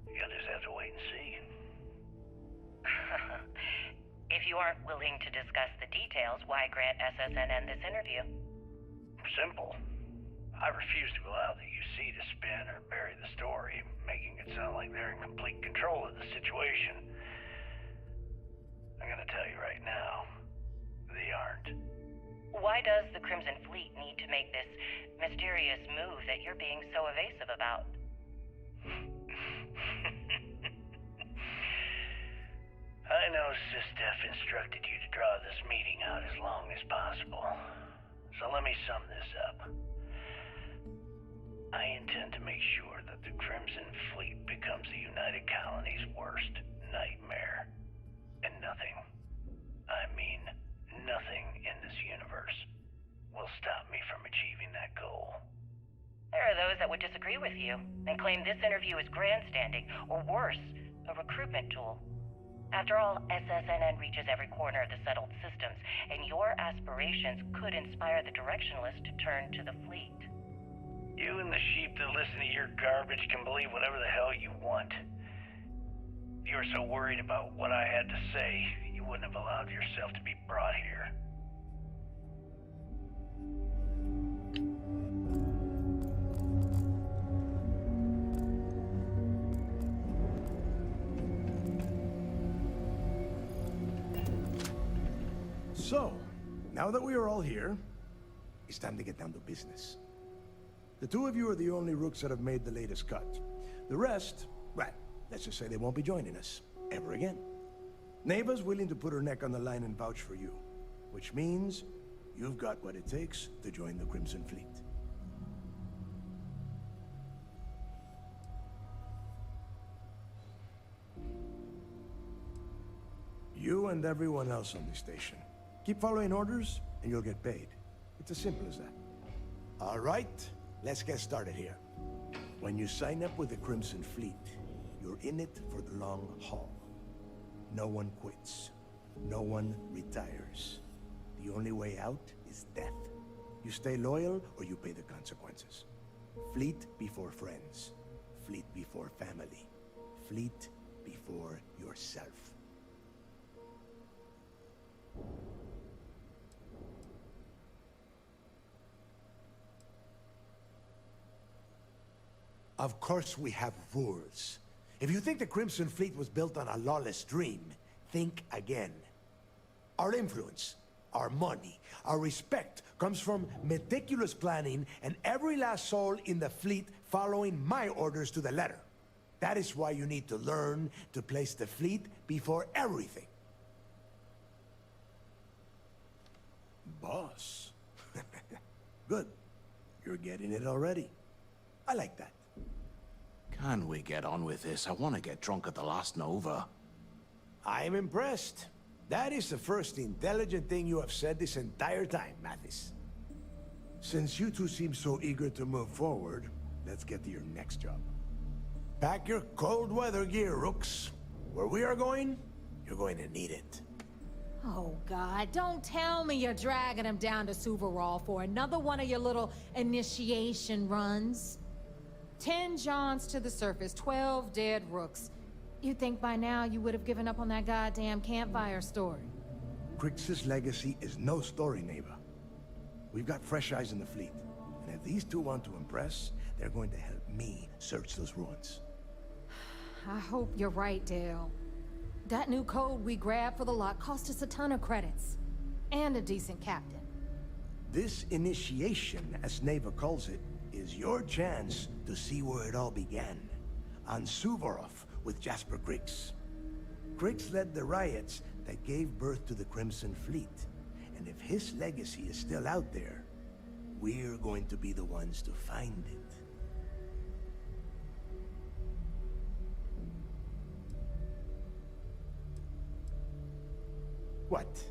you'll just have to wait and see. If you aren't willing to discuss the details, why grant SSNN this interview? Simple. I refuse to allow the UC to spin or bury the story, making it sound like they're in complete control of the situation. I'm gonna tell you right now, they aren't. Why does the Crimson Fleet need to make this mysterious move that you're being so evasive about? I know SysDef instructed you to draw this meeting out as long as possible. So let me sum this up. I intend to make sure that the Crimson Fleet becomes the United Colony's worst nightmare. And nothing, I mean nothing in this universe, will stop me from achieving that goal. There are those that would disagree with you and claim this interview is grandstanding, or worse, a recruitment tool. After all, SSNN reaches every corner of the settled systems, and your aspirations could inspire the Directionalists to turn to the fleet. You and the sheep that listen to your garbage can believe whatever the hell you want. If you were so worried about what I had to say, you wouldn't have allowed yourself to be brought here. So, now that we are all here, it's time to get down to business. The two of you are the only rooks that have made the latest cut. The rest, well, let's just say they won't be joining us ever again. Neva's willing to put her neck on the line and vouch for you, which means you've got what it takes to join the Crimson Fleet. You and everyone else on this station. Keep following orders, and you'll get paid. It's as simple as that. All right, let's get started here. When you sign up with the Crimson Fleet, you're in it for the long haul. No one quits. No one retires. The only way out is death. You stay loyal, or you pay the consequences. Fleet before friends. Fleet before family. Fleet before yourself. Of course we have rules. If you think the Crimson Fleet was built on a lawless dream, think again. Our influence, our money, our respect comes from meticulous planning and every last soul in the fleet following my orders to the letter. That is why you need to learn to place the fleet before everything. Boss. Good. You're getting it already. I like that. Can we get on with this? I want to get drunk at the last Nova. I'm impressed. That is the first intelligent thing you have said this entire time, Mathis. Since you two seem so eager to move forward, let's get to your next job. Pack your cold weather gear, Rooks. Where we are going, you're going to need it. Oh, God, don't tell me you're dragging him down to Suvarol for another one of your little initiation runs. 10 Johns to the surface, 12 dead Rooks. You'd think by now you would have given up on that goddamn campfire story. Crix's legacy is no story, Neva. We've got fresh eyes in the fleet. And if these two want to impress, they're going to help me search those ruins. I hope you're right, Dale. That new code we grabbed for the lot cost us a ton of credits. And a decent captain. This initiation, as Neva calls it, is your chance to see where it all began. On Suvorov with Jasper Crix. Crix led the riots that gave birth to the Crimson Fleet. And if his legacy is still out there, we're going to be the ones to find it. What?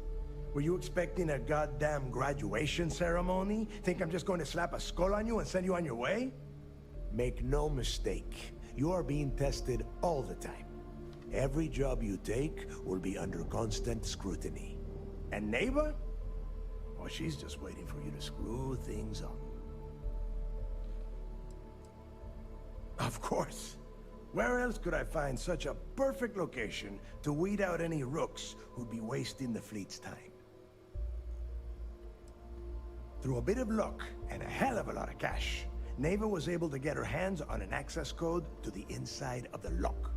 Were you expecting a goddamn graduation ceremony? Think I'm just going to slap a skull on you and send you on your way? Make no mistake, You are being tested all the time. Every job you take will be under constant scrutiny. And Neva? Well, she's just waiting for you to screw things up. Of course. Where else could I find such a perfect location to weed out any rooks who'd be wasting the fleet's time? Through a bit of luck and a hell of a lot of cash, Neva was able to get her hands on an access code to the inside of the lock.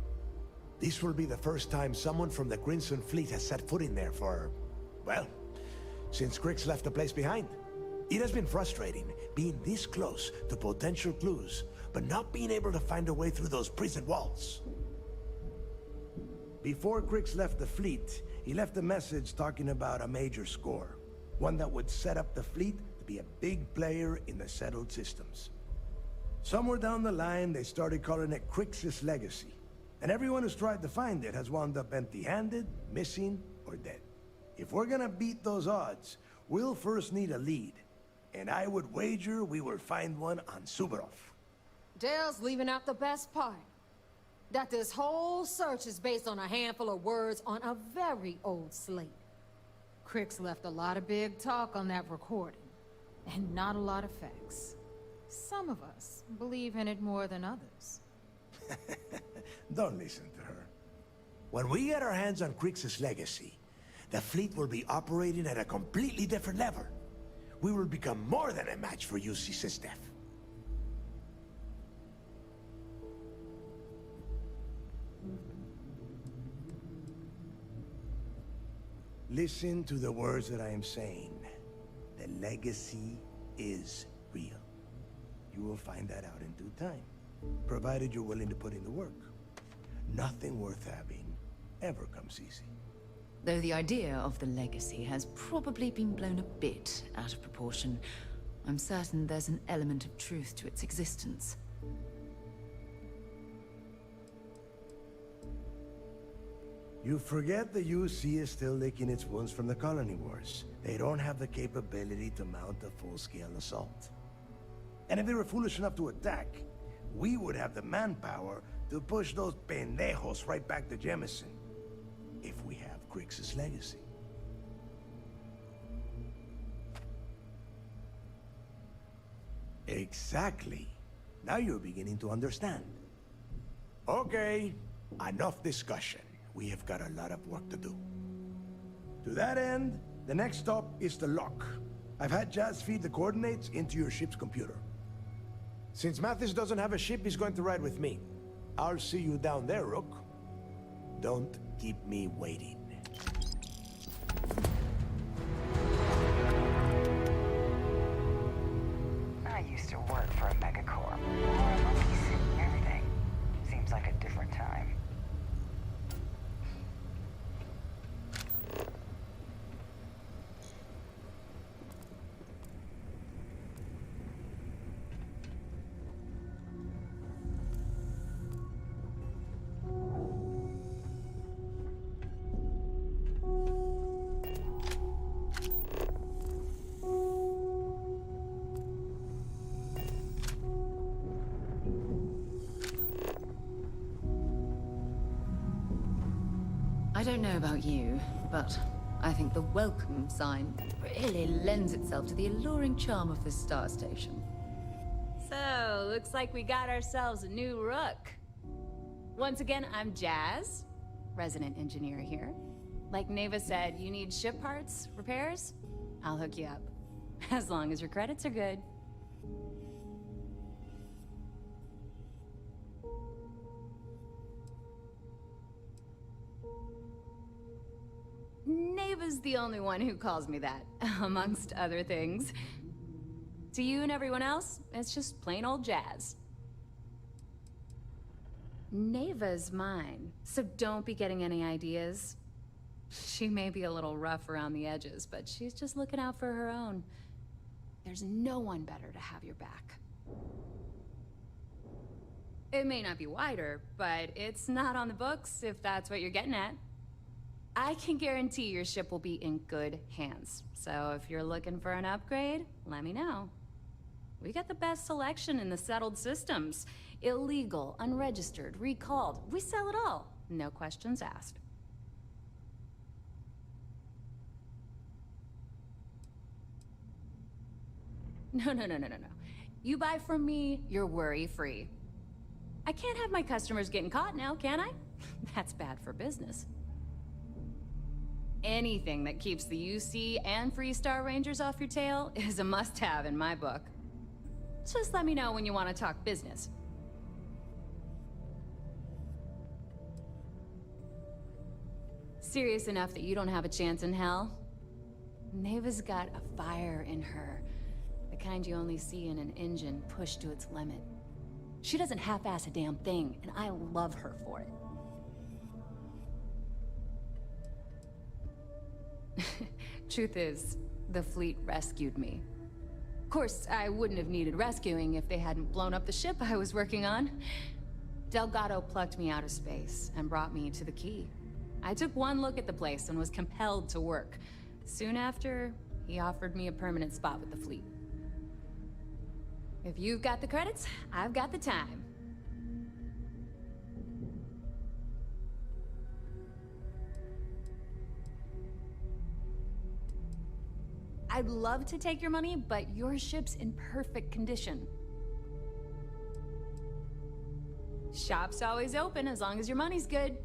This will be the first time someone from the Crimson Fleet has set foot in there for, well, since Crix left the place behind. It has been frustrating being this close to potential clues, but not being able to find a way through those prison walls. Before Crix left the fleet, he left a message talking about a major score. One that would set up the fleet to be a big player in the settled systems. Somewhere down the line, they started calling it Crix's Legacy. And everyone who's tried to find it has wound up empty-handed, missing, or dead. If we're gonna beat those odds, we'll first need a lead. And I would wager we will find one on Suvorov. Dale's leaving out the best part. That this whole search is based on a handful of words on a very old slate. Crix left a lot of big talk on that recording, and not a lot of facts. Some of us believe in it more than others. Don't listen to her. When we get our hands on Crix's Legacy, the fleet will be operating at a completely different level. We will become more than a match for UC Systef. Listen to the words that I am saying. The legacy is real. You will find that out in due time, provided you're willing to put in the work. Nothing worth having ever comes easy. Though the idea of the legacy has probably been blown a bit out of proportion, I'm certain there's an element of truth to its existence. You forget the UC is still licking its wounds from the colony wars. They don't have the capability to mount a full-scale assault. And if they were foolish enough to attack, we would have the manpower to push those pendejos right back to Jemison. If we have Crix's Legacy. Exactly. Now you're beginning to understand. Okay, enough discussion. We have got a lot of work to do. To that end, the next stop is the lock. I've had Jazz feed the coordinates into your ship's computer. Since Mathis doesn't have a ship, he's going to ride with me. I'll see you down there, Rook. Don't keep me waiting. I used to work for a megacorp. More monkeys and everything. Seems like a different time. I don't know about you, but I think the welcome sign really lends itself to the alluring charm of this star station. So, looks like we got ourselves a new rook. Once again, I'm Jazz, resident engineer here. Like Neva said, you need ship parts, repairs? I'll hook you up. As long as your credits are good. Neva's the only one who calls me that, amongst other things. To you and everyone else, it's just plain old Jazz. Neva's mine, so don't be getting any ideas. She may be a little rough around the edges, but she's just looking out for her own. There's no one better to have your back. It may not be wider, but it's not on the books, if that's what you're getting at. I can guarantee your ship will be in good hands. So if you're looking for an upgrade, let me know. We got the best selection in the settled systems. Illegal, unregistered, recalled. We sell it all. No questions asked. No. You buy from me, you're worry-free. I can't have my customers getting caught now, can I? That's bad for business. Anything that keeps the UC and Freestar Rangers off your tail is a must-have in my book. Just let me know when you want to talk business. Serious enough that you don't have a chance in hell? Neva's got a fire in her. The kind you only see in an engine pushed to its limit. She doesn't half-ass a damn thing, and I love her for it. Truth is, the fleet rescued me. Of course, I wouldn't have needed rescuing if they hadn't blown up the ship I was working on. Delgado plucked me out of space and brought me to the Key. I took one look at the place and was compelled to work. Soon after, he offered me a permanent spot with the fleet. If you've got the credits, I've got the time. I'd love to take your money, but your ship's in perfect condition. Shop's always open as long as your money's good.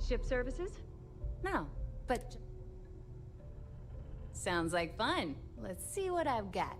Ship services? No, but... Sounds like fun. Let's see what I've got.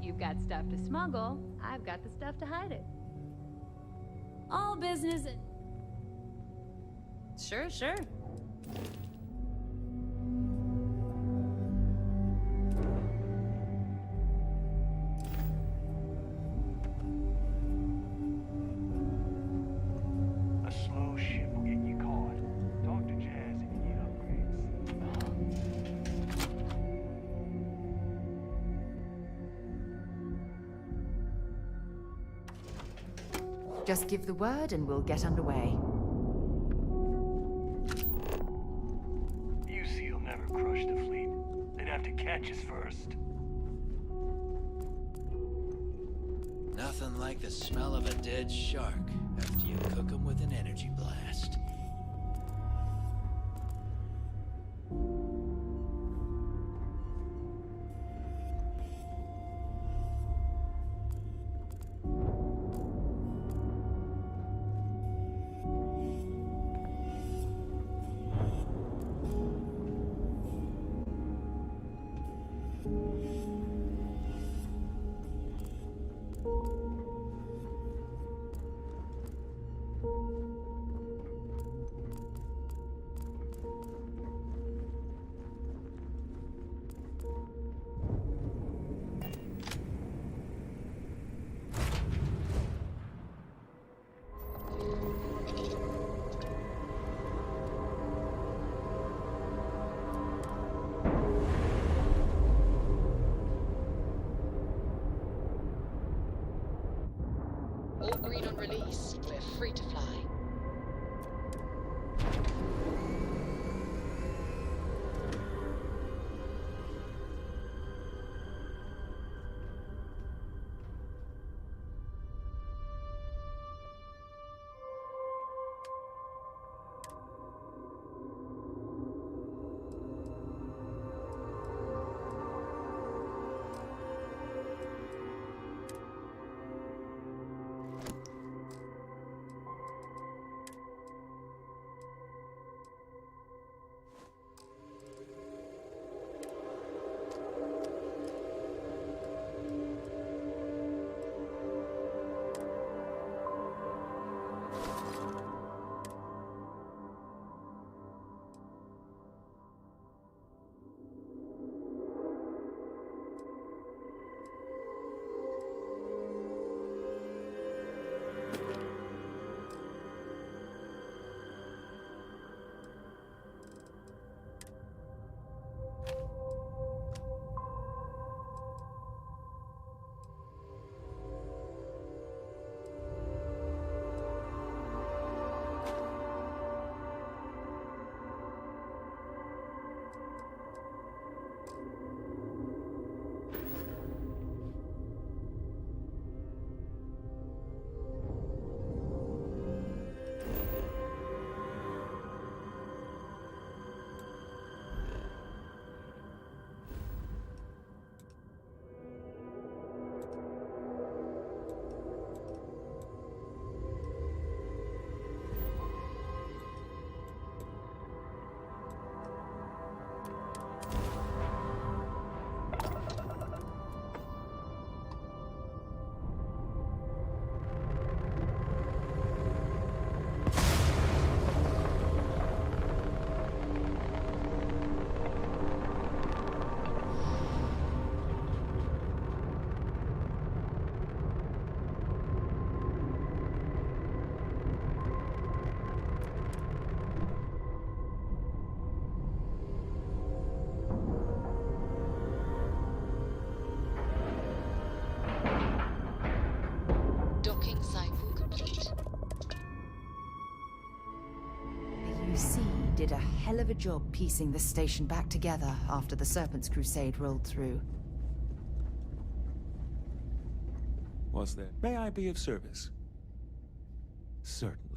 You've got stuff to smuggle, I've got the stuff to hide it. All business. Sure, sure. A slow ship will get you caught. Talk to Jazz if you need upgrades. Just give the word and we'll get underway. UC'll never crush the fleet. They'd have to catch us first. Nothing like the smell of a dead shark after you cook them with an energy blast. All green on release. We're free to fly. hell of a job piecing the station back together after the Serpent's Crusade rolled through. Was there? May I be of service? Certainly.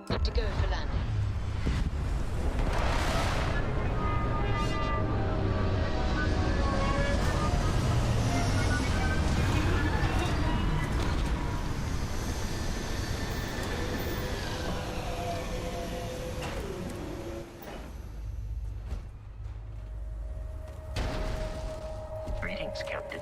Good to go for landing. Greetings, Captain.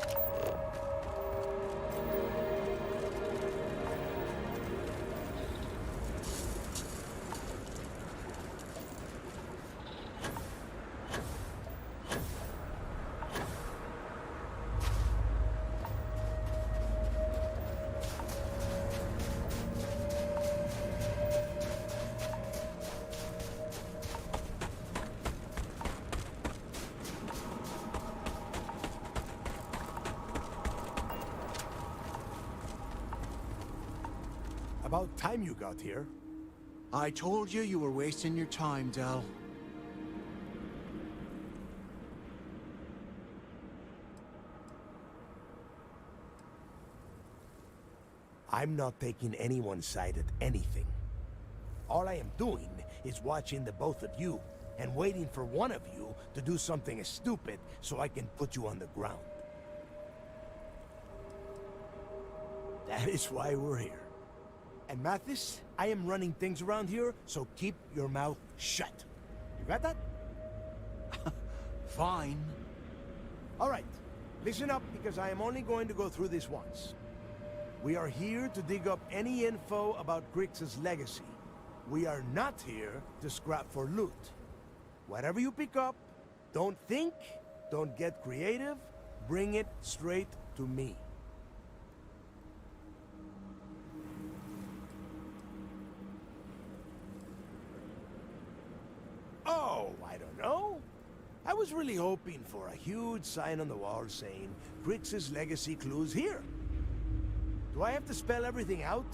About time you got here. I told you you were wasting your time, Del. I'm not taking anyone's side at anything. All I am doing is watching the both of you and waiting for one of you to do something stupid so I can put you on the ground. That is why we're here. And Mathis, I am running things around here, so keep your mouth shut. You got that? Fine. All right, listen up because I am only going to go through this once. We are here to dig up any info about Grix's legacy. We are not here to scrap for loot. Whatever you pick up, don't think, don't get creative, bring it straight to me. Oh, I don't know. I was really hoping for a huge sign on the wall saying, Grix's legacy clues here. Do I have to spell everything out?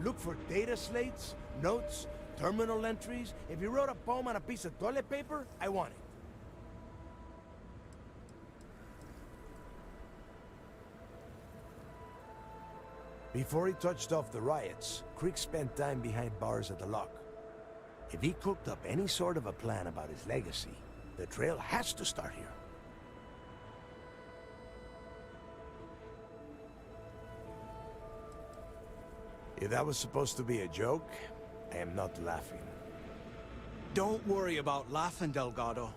Look for data slates, notes, terminal entries? If you wrote a poem on a piece of toilet paper, I want it. Before he touched off the riots, Crick spent time behind bars at the lock. If he cooked up any sort of a plan about his legacy, the trail has to start here. If that was supposed to be a joke, I am not laughing. Don't worry about laughing, Delgado.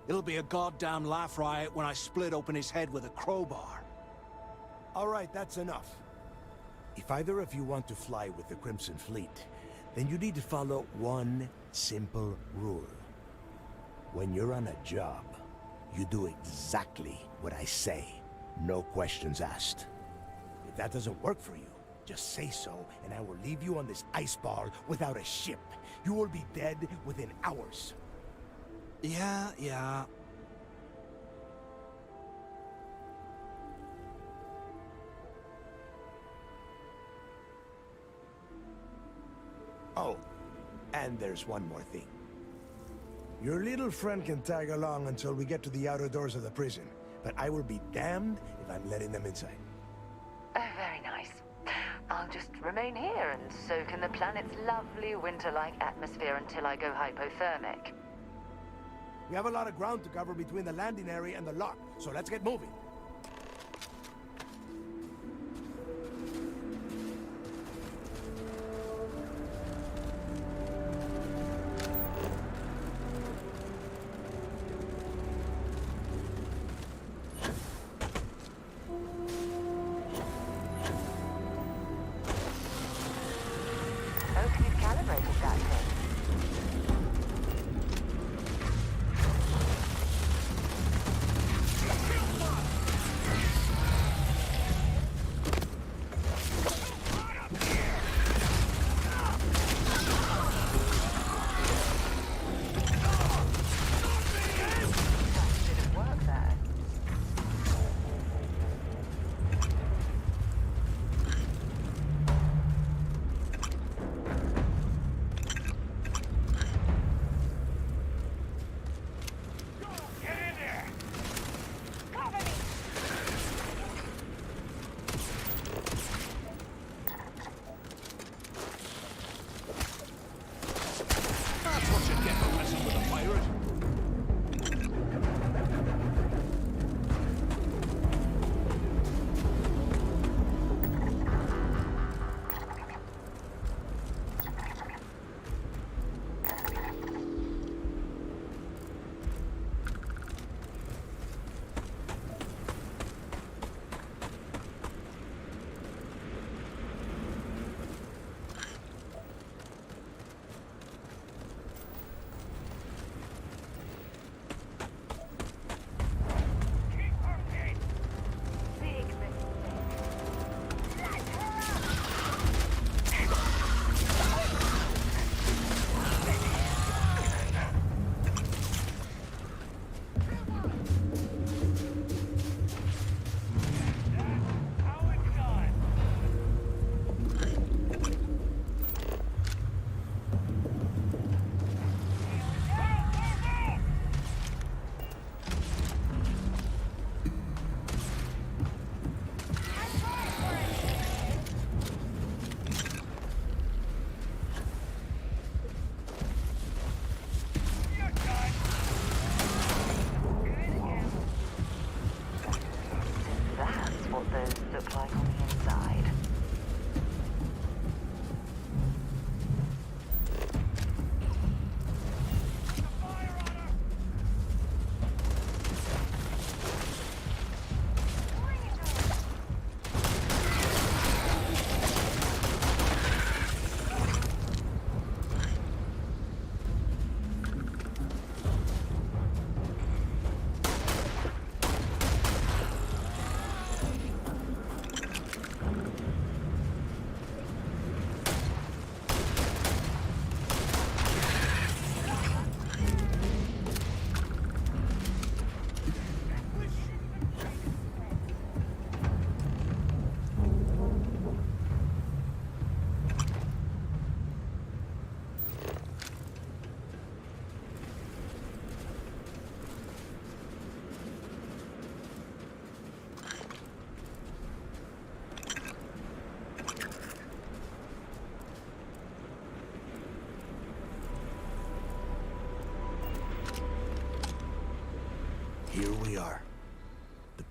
It'll be a goddamn laugh riot when I split open his head with a crowbar. All right, that's enough. If either of you want to fly with the Crimson Fleet, then you need to follow one simple rule. When you're on a job, you do exactly what I say. No questions asked. If that doesn't work for you, just say so, and I will leave you on this ice ball without a ship. You will be dead within hours. Yeah. Oh, and there's one more thing. Your little friend can tag along until we get to the outer doors of the prison, but I will be damned if I'm letting them inside. Oh, very nice. I'll just remain here and soak in the planet's lovely winter-like atmosphere until I go hypothermic. We have a lot of ground to cover between the landing area and the lock, so let's get moving.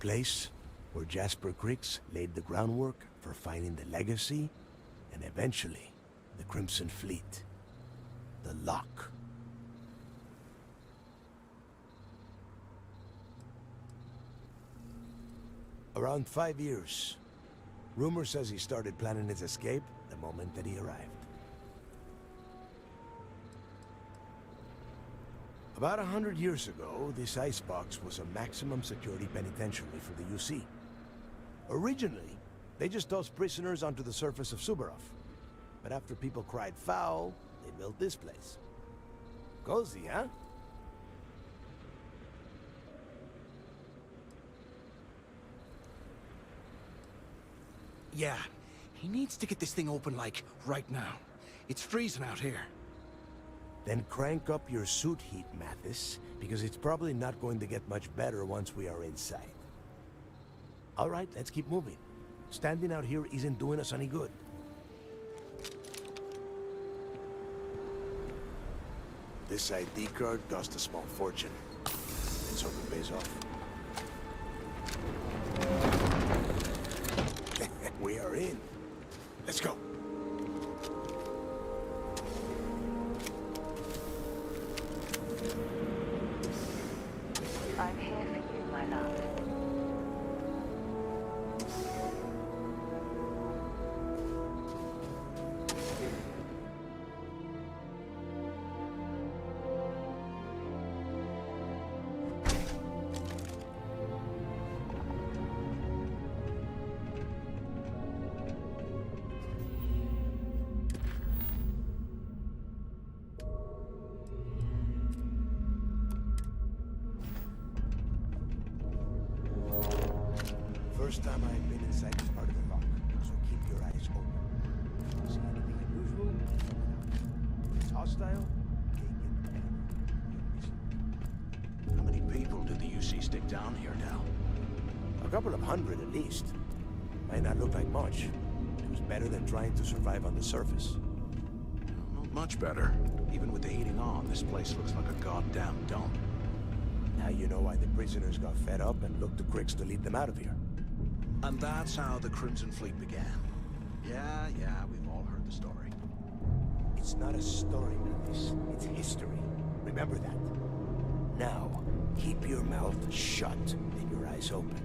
place where Jasper Creeks laid the groundwork for finding the legacy and eventually the Crimson Fleet. The Lock. Around 5 years. Rumor says he started planning his escape the moment that he arrived. About 100 years ago, this icebox was a maximum security penitentiary for the UC. Originally, they just tossed prisoners onto the surface of Subarov. But after people cried foul, they built this place. Cozy, huh? Yeah, he needs to get this thing open, like, right now. It's freezing out here. Then crank up your suit heat, Mathis, because it's probably not going to get much better once we are inside. All right, let's keep moving. Standing out here isn't doing us any good. This ID card cost a small fortune. Let's hope it pays off. We are in. Let's go. I'm here for you, my love. First time I've been inside this part of the lock, so keep your eyes open. See anything unusual? If it's hostile, take it. How many people did the UC stick down here now? A couple of hundred at least. Might not look like much. It was better than trying to survive on the surface. Not much better. Even with the heating on, this place looks like a goddamn dump. Now you know why the prisoners got fed up and looked to Cricks to lead them out of here. And that's how the Crimson Fleet began. Yeah, we've all heard the story. It's not a story, Mathis. It's history. Remember that. Now, keep your mouth shut and your eyes open.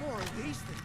More of these things.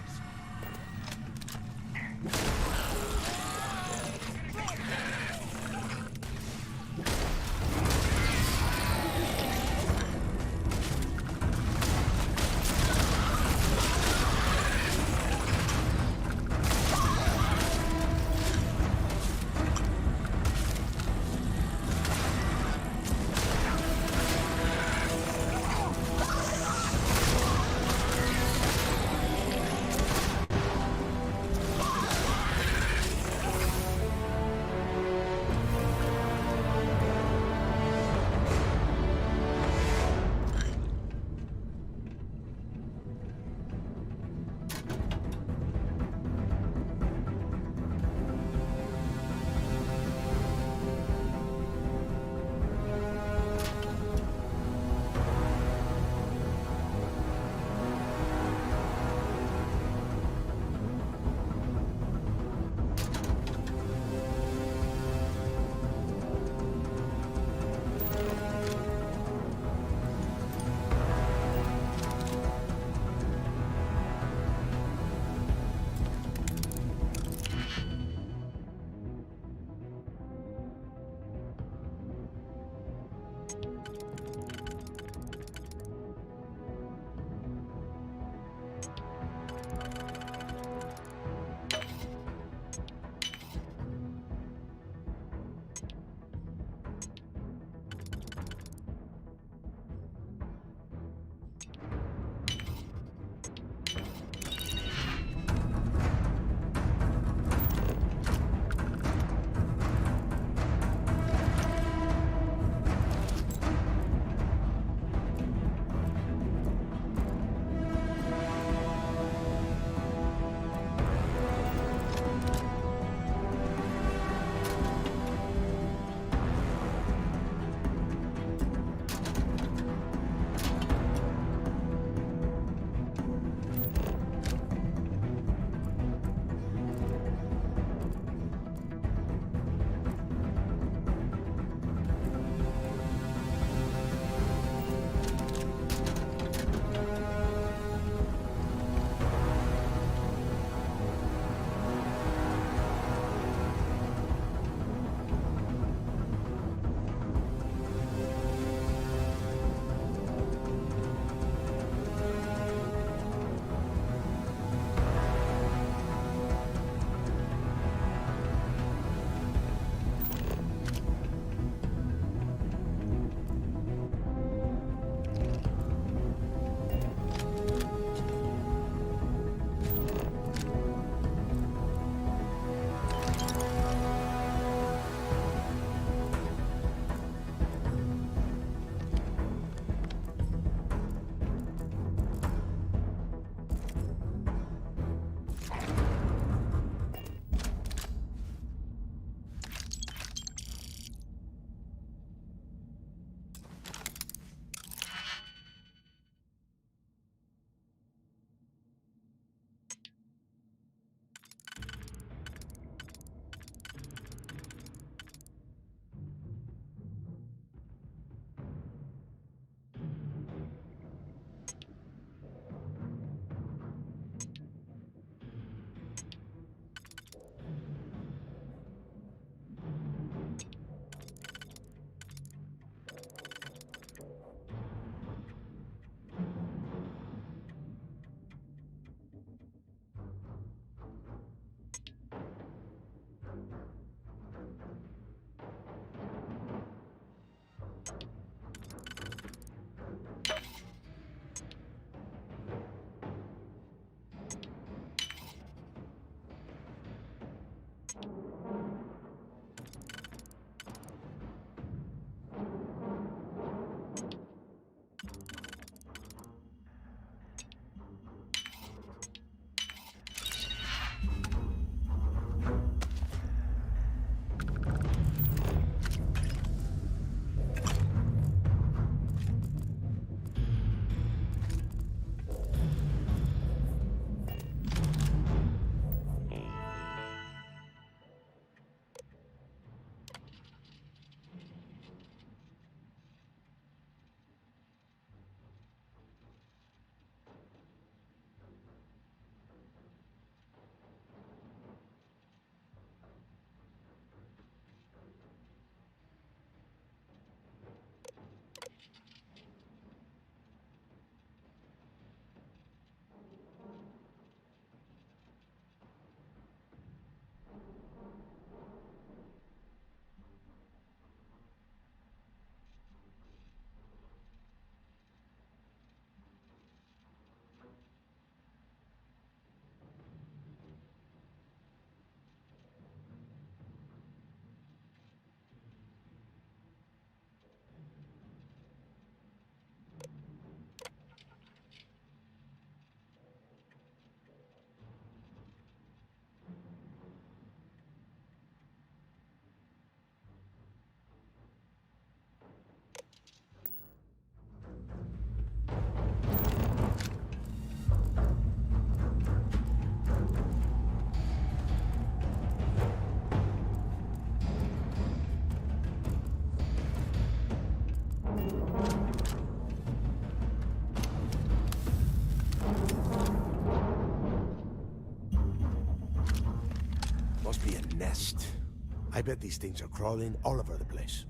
I bet these things are crawling all over the place.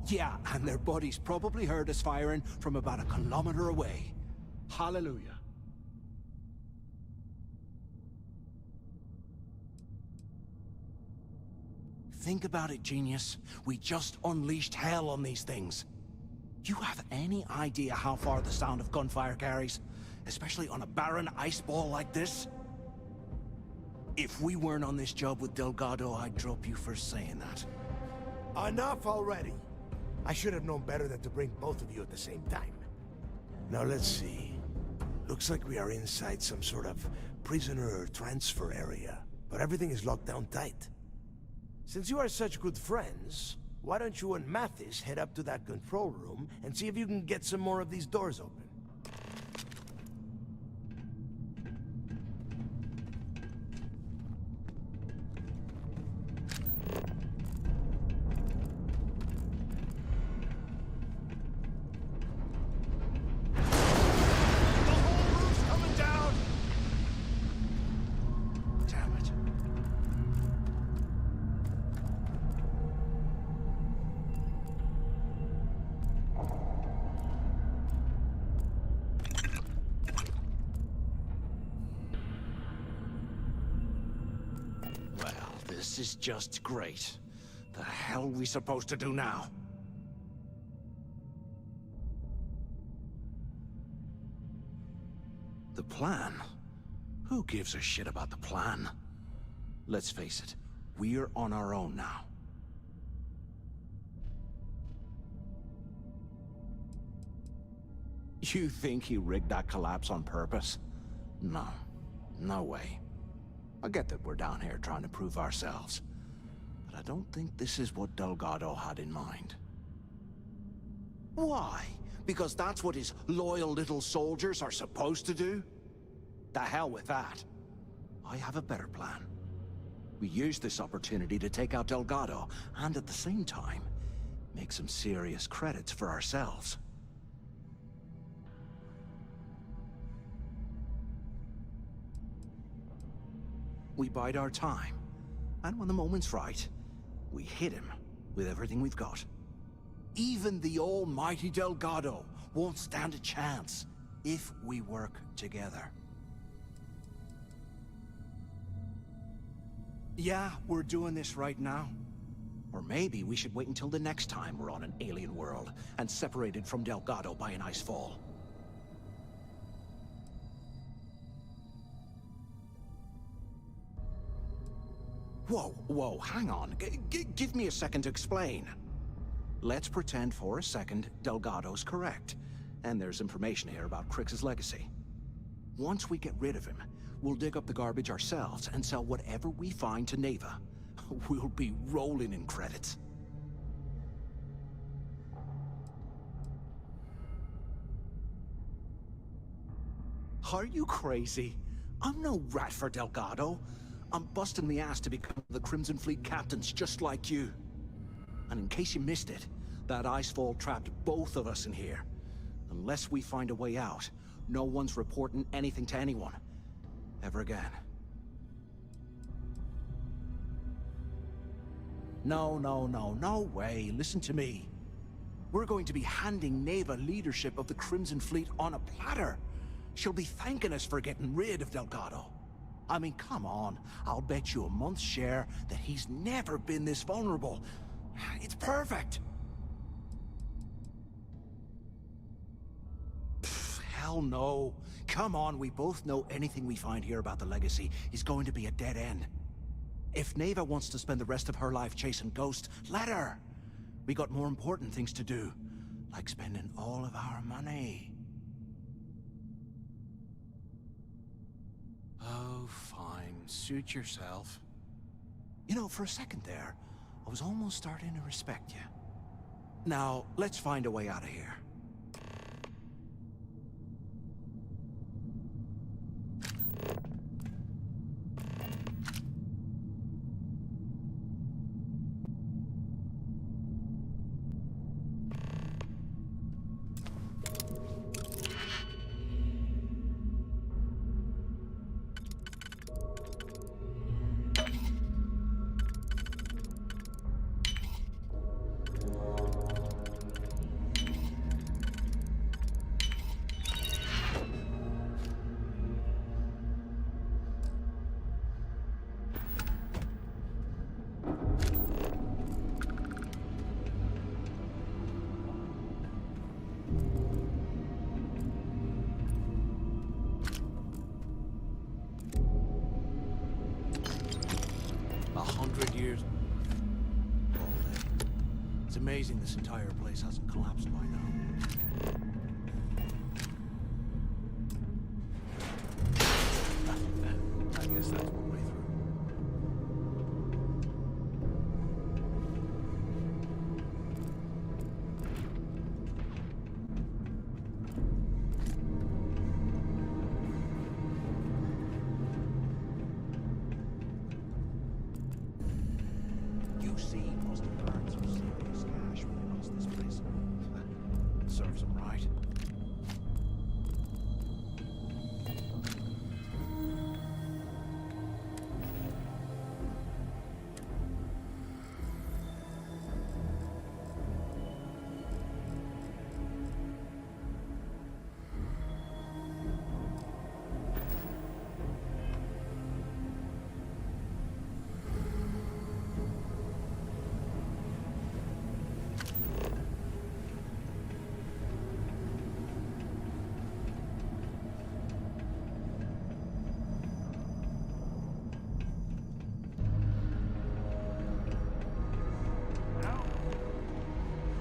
Yeah, and their buddies probably heard us firing from about a kilometer away. Hallelujah. Think about it, genius. We just unleashed hell on these things. You have any idea how far the sound of gunfire carries? Especially on a barren ice ball like this? If we weren't on this job with Delgado, I'd drop you for saying that. Enough already! I should have known better than to bring both of you at the same time. Now let's see. Looks like we are inside some sort of prisoner transfer area, but everything is locked down tight. Since you are such good friends, why don't you and Mathis head up to that control room and see if you can get some more of these doors open? This is just great. The hell are we supposed to do now? The plan? Who gives a shit about the plan? Let's face it, we're on our own now. You think he rigged that collapse on purpose? No. No way. I get that we're down here trying to prove ourselves, but I don't think this is what Delgado had in mind. Why? Because that's what his loyal little soldiers are supposed to do? The hell with that. I have a better plan. We use this opportunity to take out Delgado, and at the same time, make some serious credits for ourselves. We bide our time, and when the moment's right, we hit him with everything we've got. Even the almighty Delgado won't stand a chance if we work together. Yeah, we're doing this right now. Or maybe we should wait until the next time we're on an alien world and separated from Delgado by an ice fall. Whoa, hang on. Give me a second to explain. Let's pretend for a second Delgado's correct, and there's information here about Crix's legacy. Once we get rid of him, we'll dig up the garbage ourselves and sell whatever we find to Neva. We'll be rolling in credits. Are you crazy? I'm no rat for Delgado. I'm busting the ass to become the Crimson Fleet captains just like you. And in case you missed it, that icefall trapped both of us in here. Unless we find a way out, no one's reporting anything to anyone. Ever again. No way. Listen to me. We're going to be handing Neva leadership of the Crimson Fleet on a platter. She'll be thanking us for getting rid of Delgado. I mean, come on. I'll bet you a month's share that he's never been this vulnerable. It's perfect. Pfft, hell no. Come on, we both know anything we find here about the legacy is going to be a dead end. If Neva wants to spend the rest of her life chasing ghosts, let her. We got more important things to do, like spending all of our money. Oh, fine. Suit yourself. You know, for a second there, I was almost starting to respect you. Now, let's find a way out of here. years. All day. It's amazing this entire place hasn't collapsed by now. I guess that's one way through. You see, most of the birds are serious cash when they lost this place. Serves them right.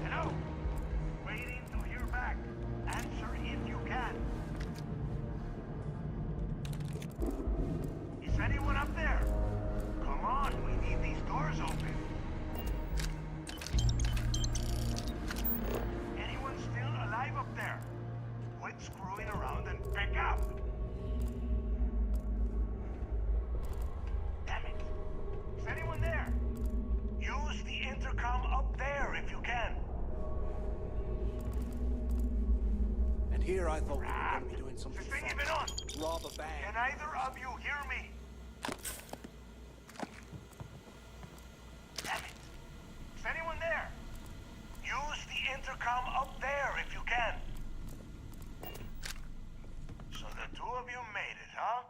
Hello? Waiting to hear back. Answer if you can. Is anyone up there? Come on, we need these doors open. Anyone still alive up there? Quit screwing around and pick up. Damn it. Is anyone there? Use the intercom up there if you can. And here I thought we were going to be doing something This thing fun. even on. Rob a bank. Can either of you hear me? Damn it. Is anyone there? Use the intercom up there if you can. So the two of you made it, huh?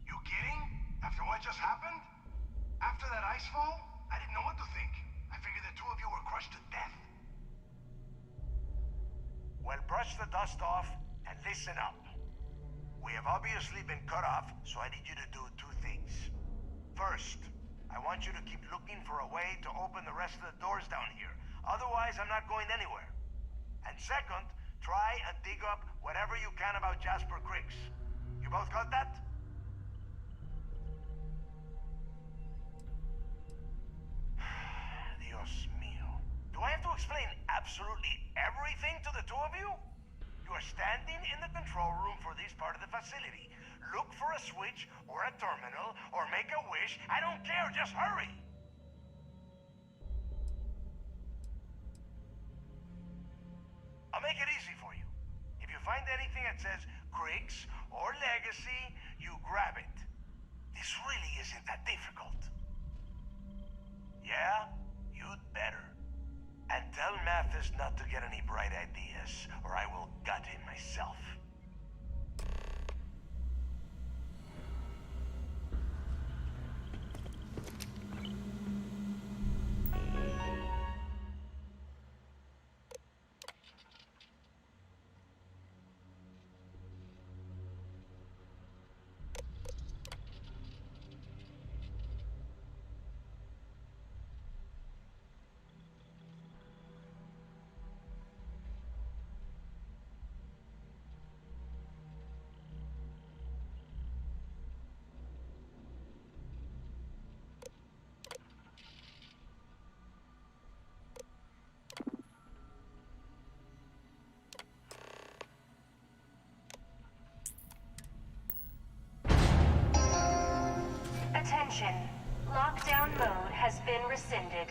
You kidding? After what just happened? After that ice fall? I didn't know what to think. I figured the two of you were crushed to death. Well, brush the dust off and listen up. We have obviously been cut off, so I need you to do two things. First, I want you to keep looking for a way to open the rest of the doors down here. Otherwise, I'm not going anywhere. And second, try and dig up whatever you can about Jasper Creeks. You both got that? Dios mío. Do I have to explain absolutely everything to the two of you? You are standing in the control room for this part of the facility. Look for a switch or a terminal or make a wish. I don't care, just hurry! I'll make it easy for you. If you find anything that says Creeks or Legacy, you grab it. This really isn't that difficult. Yeah? You'd better. And tell Mathis not to get any bright ideas, or I will gut him myself. Attention. Lockdown mode has been rescinded.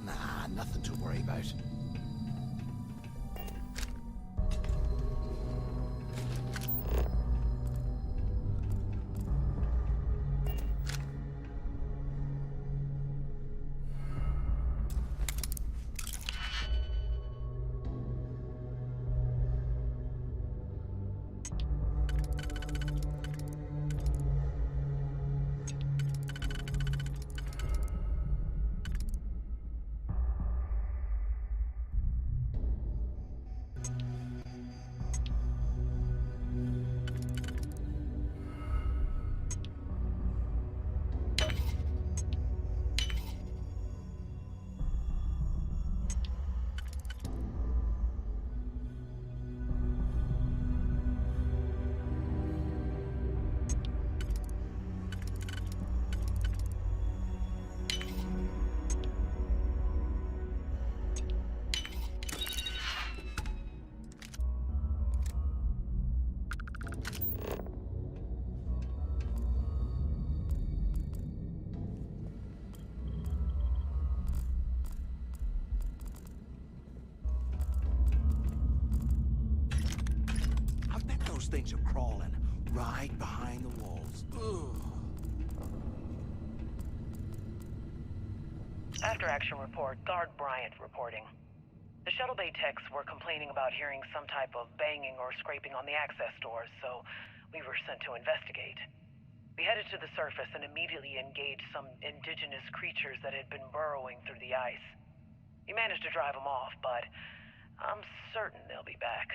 Nah, nothing to worry about. things are crawling right behind the walls. Ugh. After action report, Guard Bryant reporting. The shuttle bay techs were complaining about hearing some type of banging or scraping on the access doors, so we were sent to investigate. We headed to the surface and immediately engaged some indigenous creatures that had been burrowing through the ice. We managed to drive them off, but I'm certain they'll be back.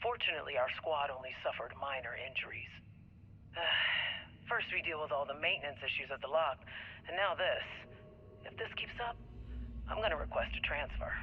Fortunately, our squad only suffered minor injuries. First we deal with all the maintenance issues at the lock, and now this. If this keeps up, I'm gonna request a transfer.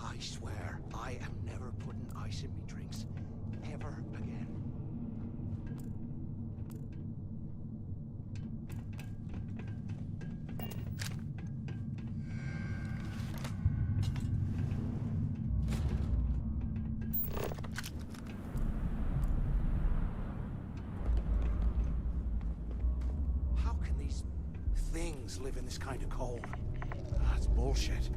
I swear, I am never putting ice in me drinks. Ever again. How can these things live in this kind of cold? That's bullshit.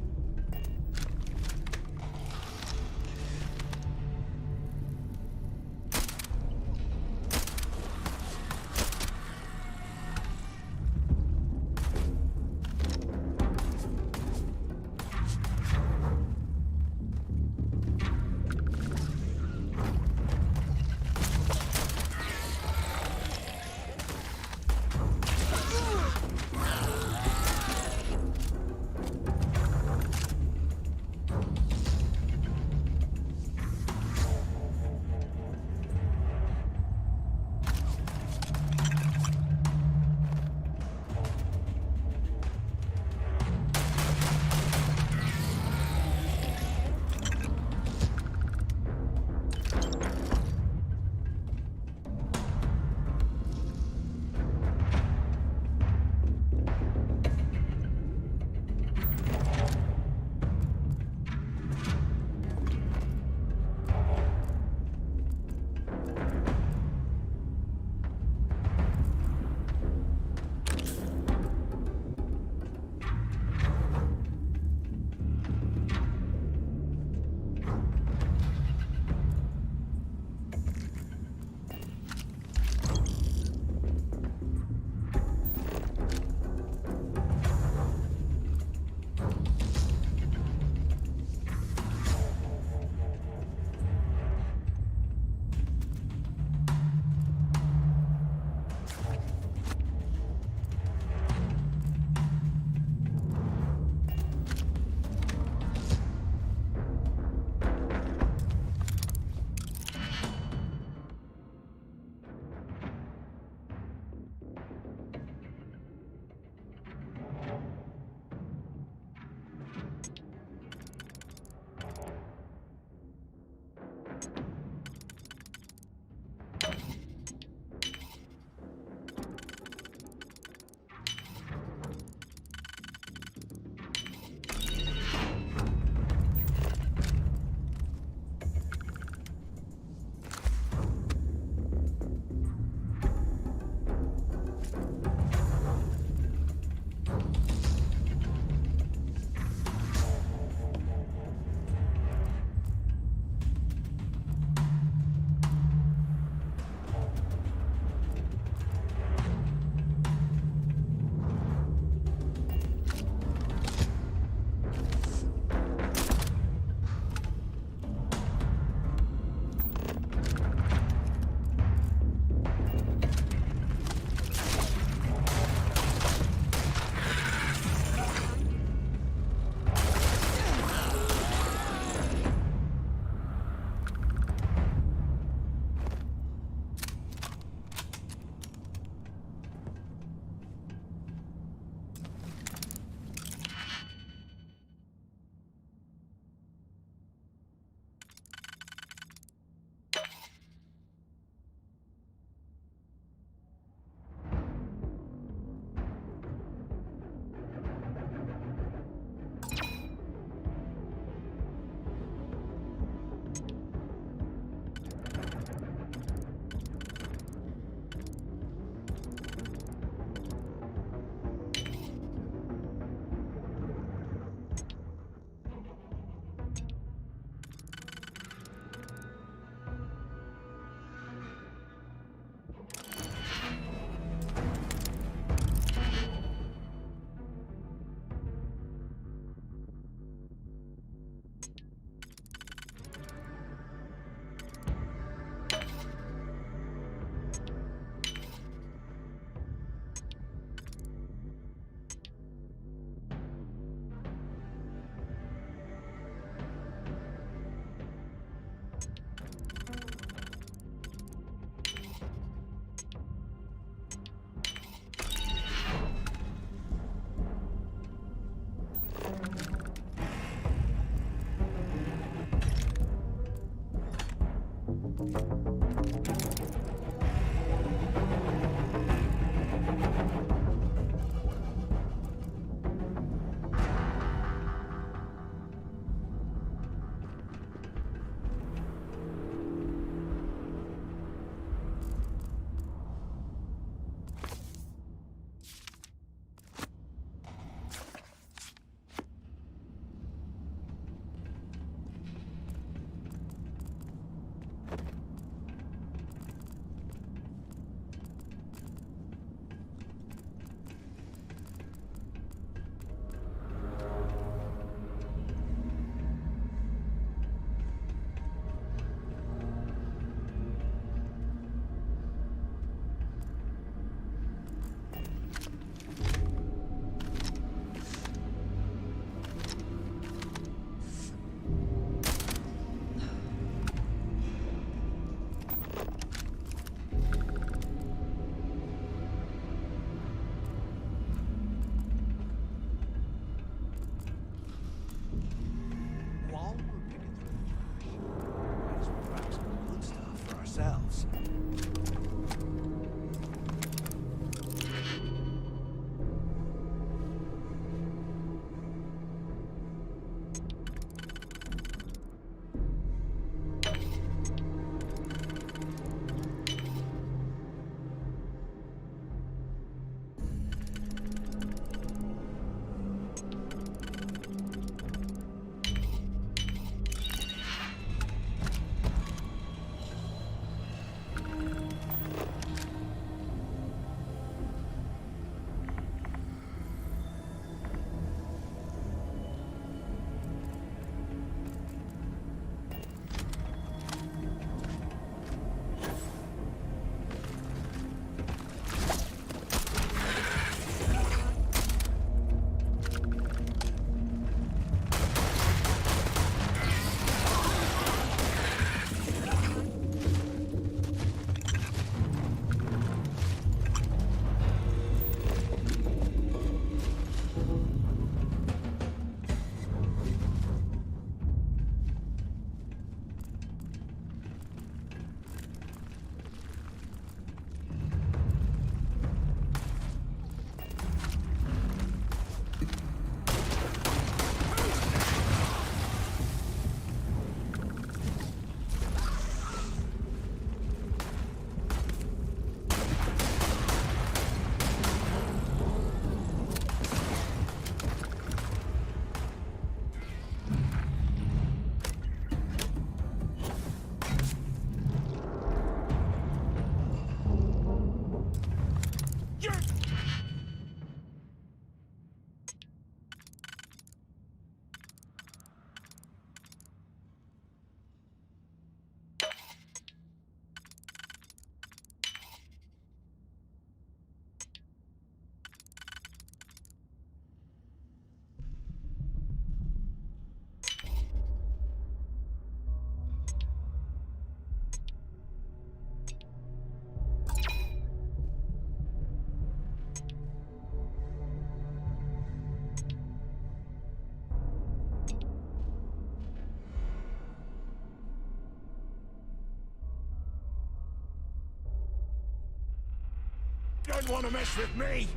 Don't want to mess with me!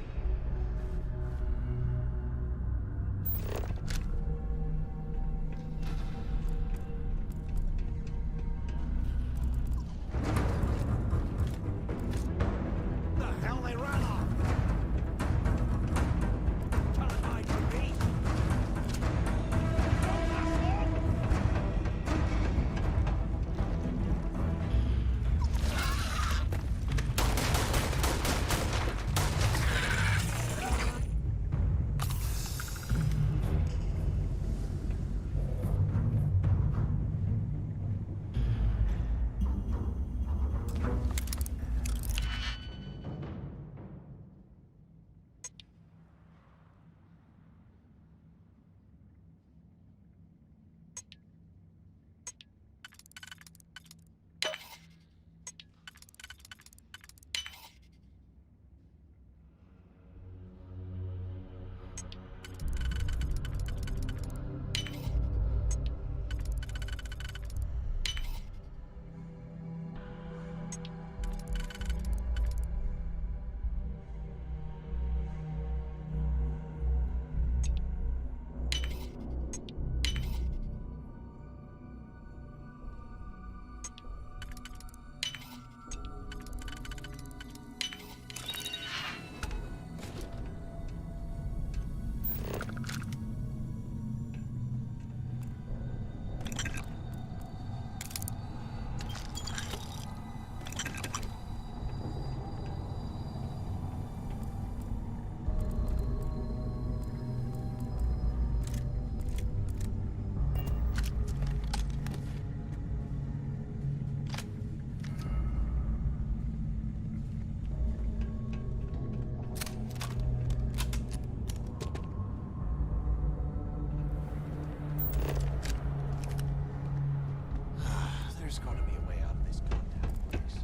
The hell they ran off? Can't hide from me. There's gotta be a way out of this goddamn place.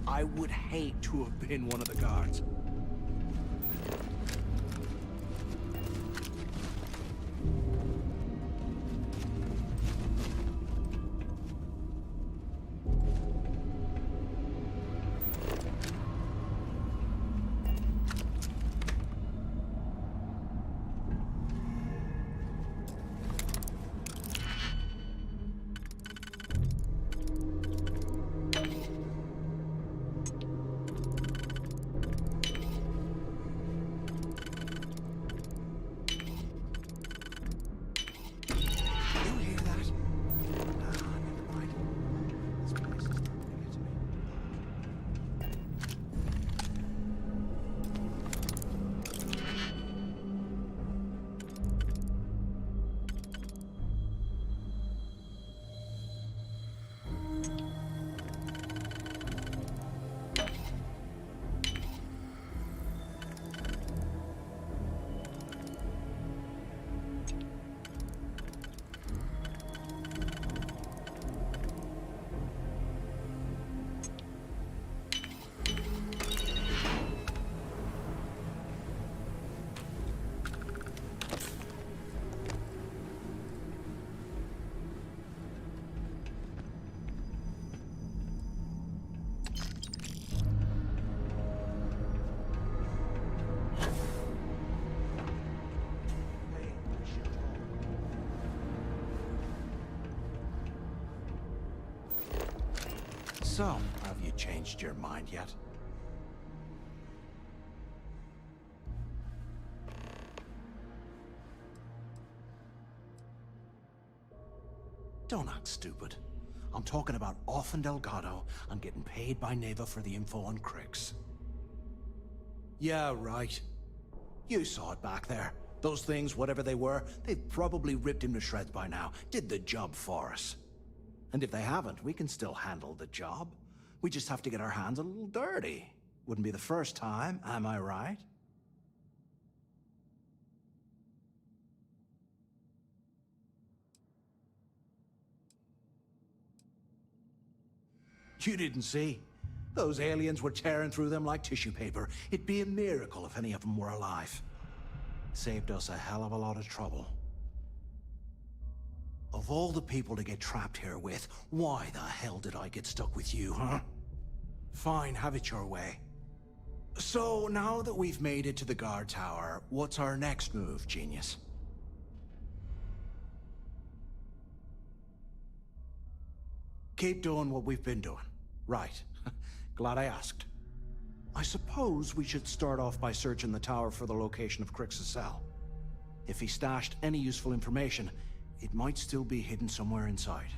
I would hate to have been one of the guards. So, have you changed your mind yet? Don't act stupid. I'm talking about off in Delgado and getting paid by Neva for the info on Crix. Yeah, right. You saw it back there. Those things, whatever they were, they've probably ripped him to shreds by now. Did the job for us. And if they haven't, we can still handle the job. We just have to get our hands a little dirty. Wouldn't be the first time, am I right? You didn't see. Those aliens were tearing through them like tissue paper. It'd be a miracle if any of them were alive. Saved us a hell of a lot of trouble. Of all the people to get trapped here with, why the hell did I get stuck with you, huh? Fine, have it your way. So, now that we've made it to the guard tower, what's our next move, genius? Keep doing what we've been doing. Right. Glad I asked. I suppose we should start off by searching the tower for the location of Crix's cell. If he stashed any useful information, it might still be hidden somewhere inside.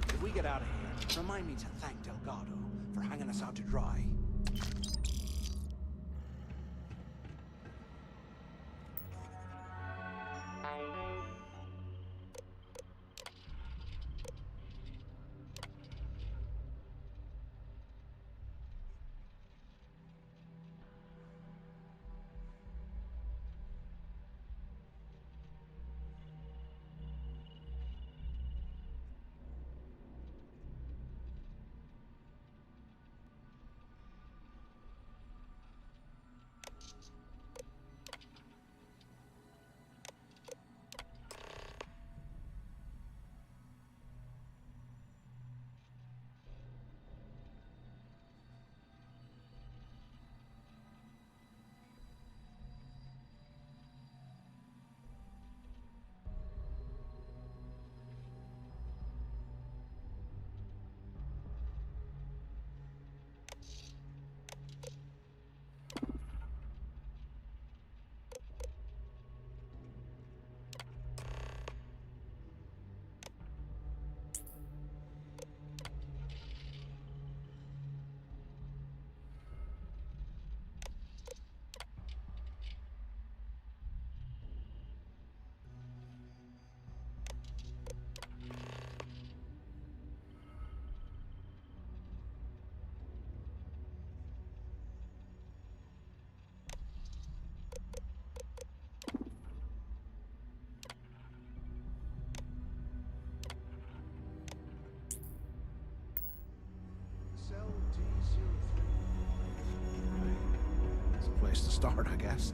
If we get out of here, remind me to thank Delgado for hanging us out to dry. It's a place to start, I guess.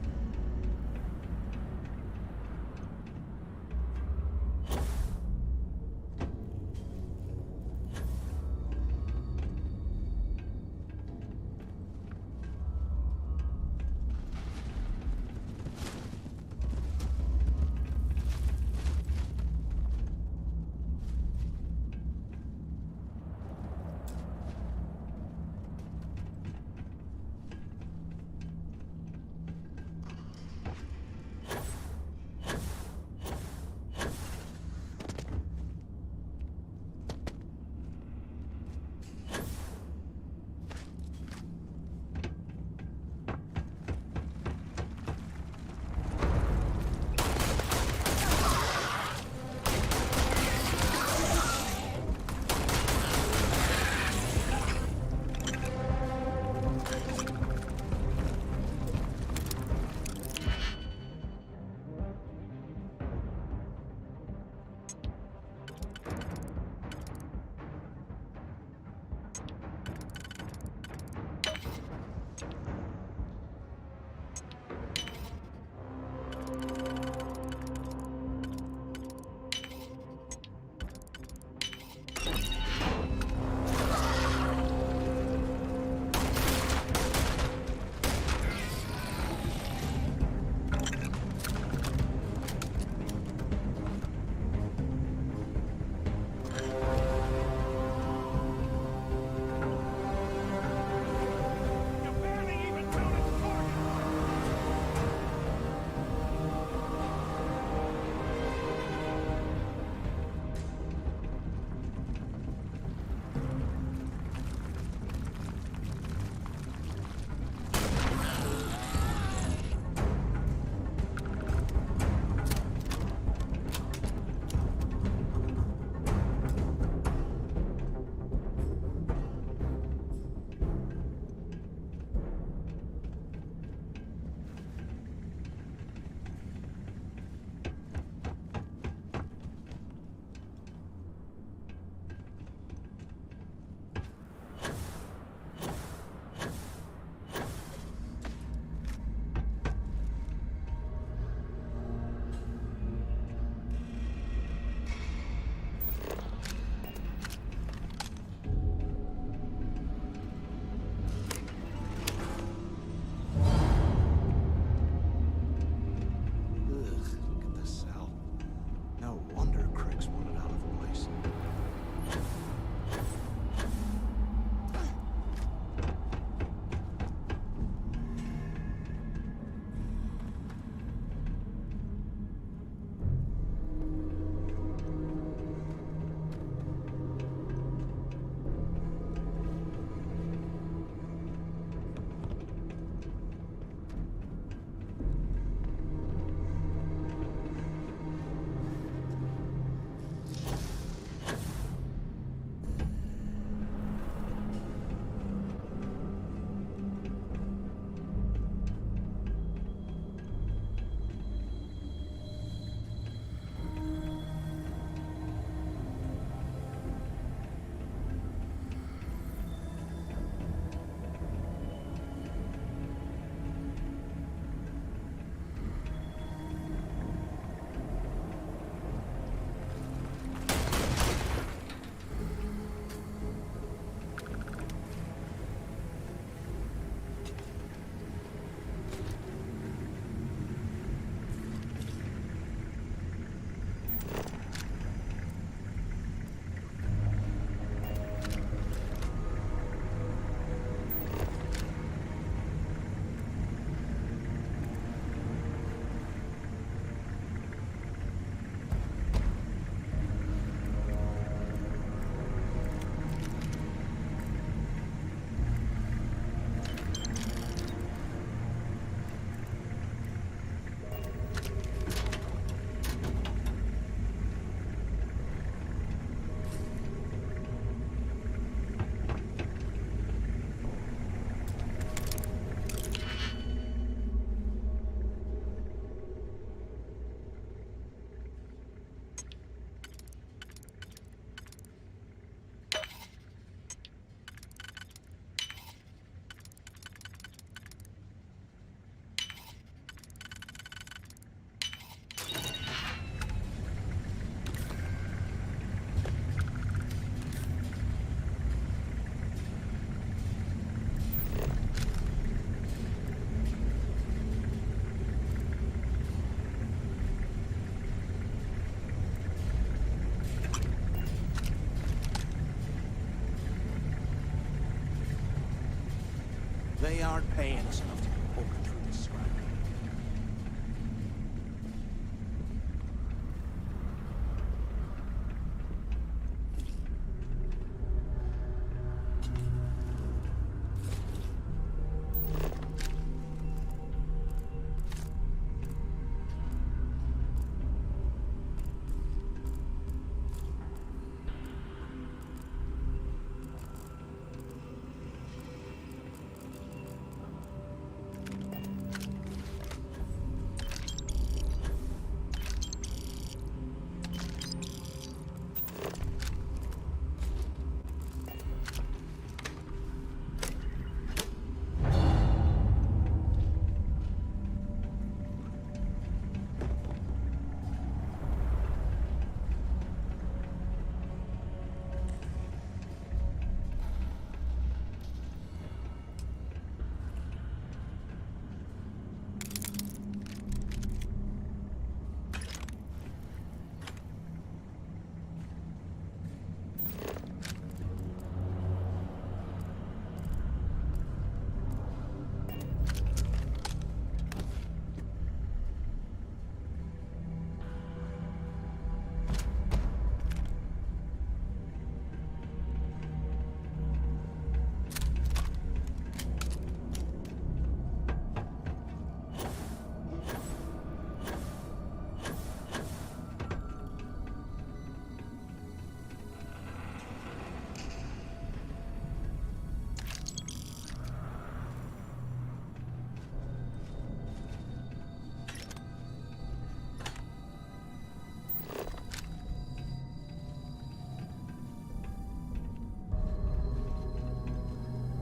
They aren't paying us enough to be poking through this scrap.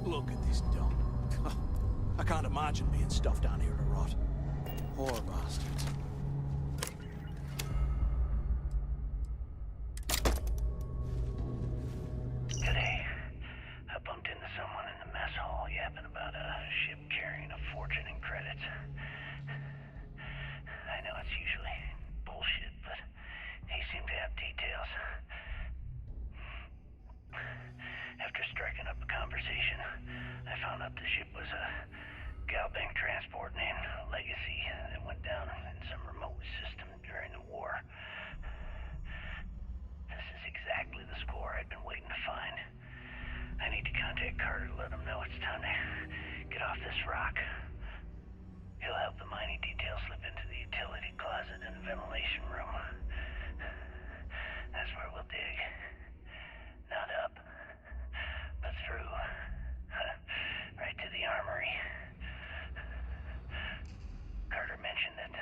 Look at this dump. I can't imagine being stuffed down here to rot. Poor bastards. Today, I bumped into someone in the mess hall yapping about a ship carrying a fortune in credits. I know it's usually bullshit, but he seemed to have details. After striking up a conversation, I found out the ship was a Galbank transport named Legacy that went down in some remote system during the war. This is exactly the score I'd been waiting to find. I need to contact Carter to let him know it's time to get off this rock. He'll help the mining details slip into the utility closet in the ventilation room. That's where we'll dig. Not up, but through. Right to the armory. Carter mentioned that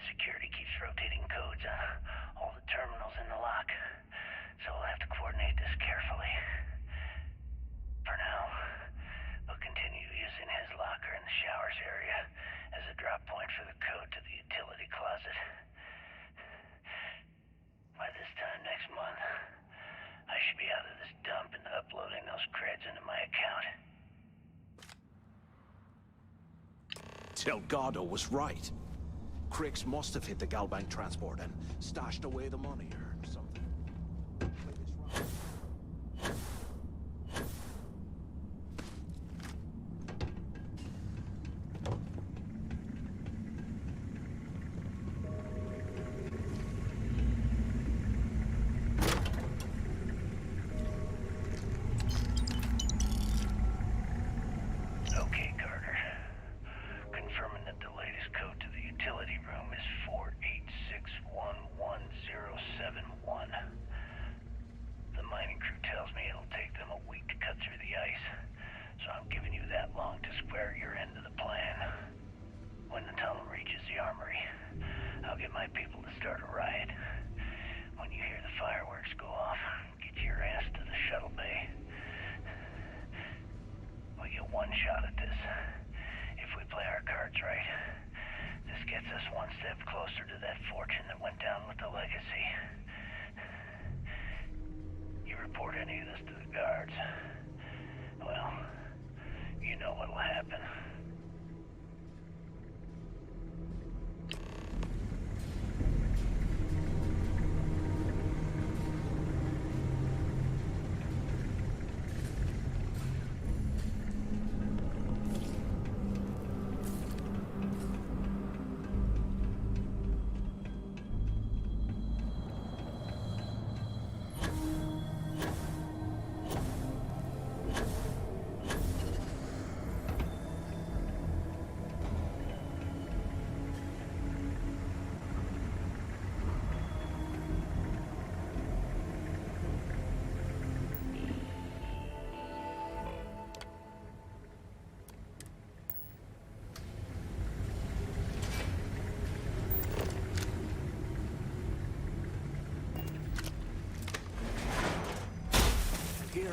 security keeps rotating codes on all the terminals in the lock, so we'll have to coordinate this carefully. For now, we'll continue using his locker in the showers area as a drop point for the code to the utility closet. By this time next month, I should be out of this dump and uploading those creds into my account. Delgado was right. Cricks must have hit the Galbank transport and stashed away the money or something. Play this right. Okay, Carter. Confirming that the latest code to the utility room is 486111071. The mining crew tells me it'll take them a week to cut through the ice, so I'm giving you that long to square your end of the plan. When the tunnel reaches the armory, I'll get my people to start a riot. When you hear the fireworks go off, get your ass to the shuttle bay. We get one shot at this. If we play our cards right, this gets us one step closer to that fortune that went down with the Legacy. You report any of this to the guards, well, you know what'll happen.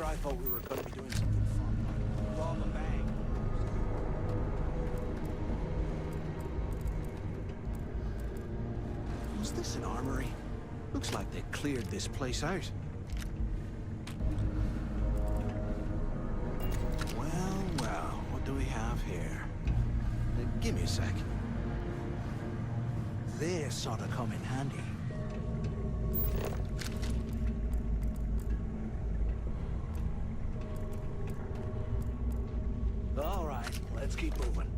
I thought we were going to be doing something fun, like rob a bank. Was this an armory? Looks like they cleared this place out. Well, well, what do we have here? Give me a sec. This ought to come in handy. All right, let's keep moving.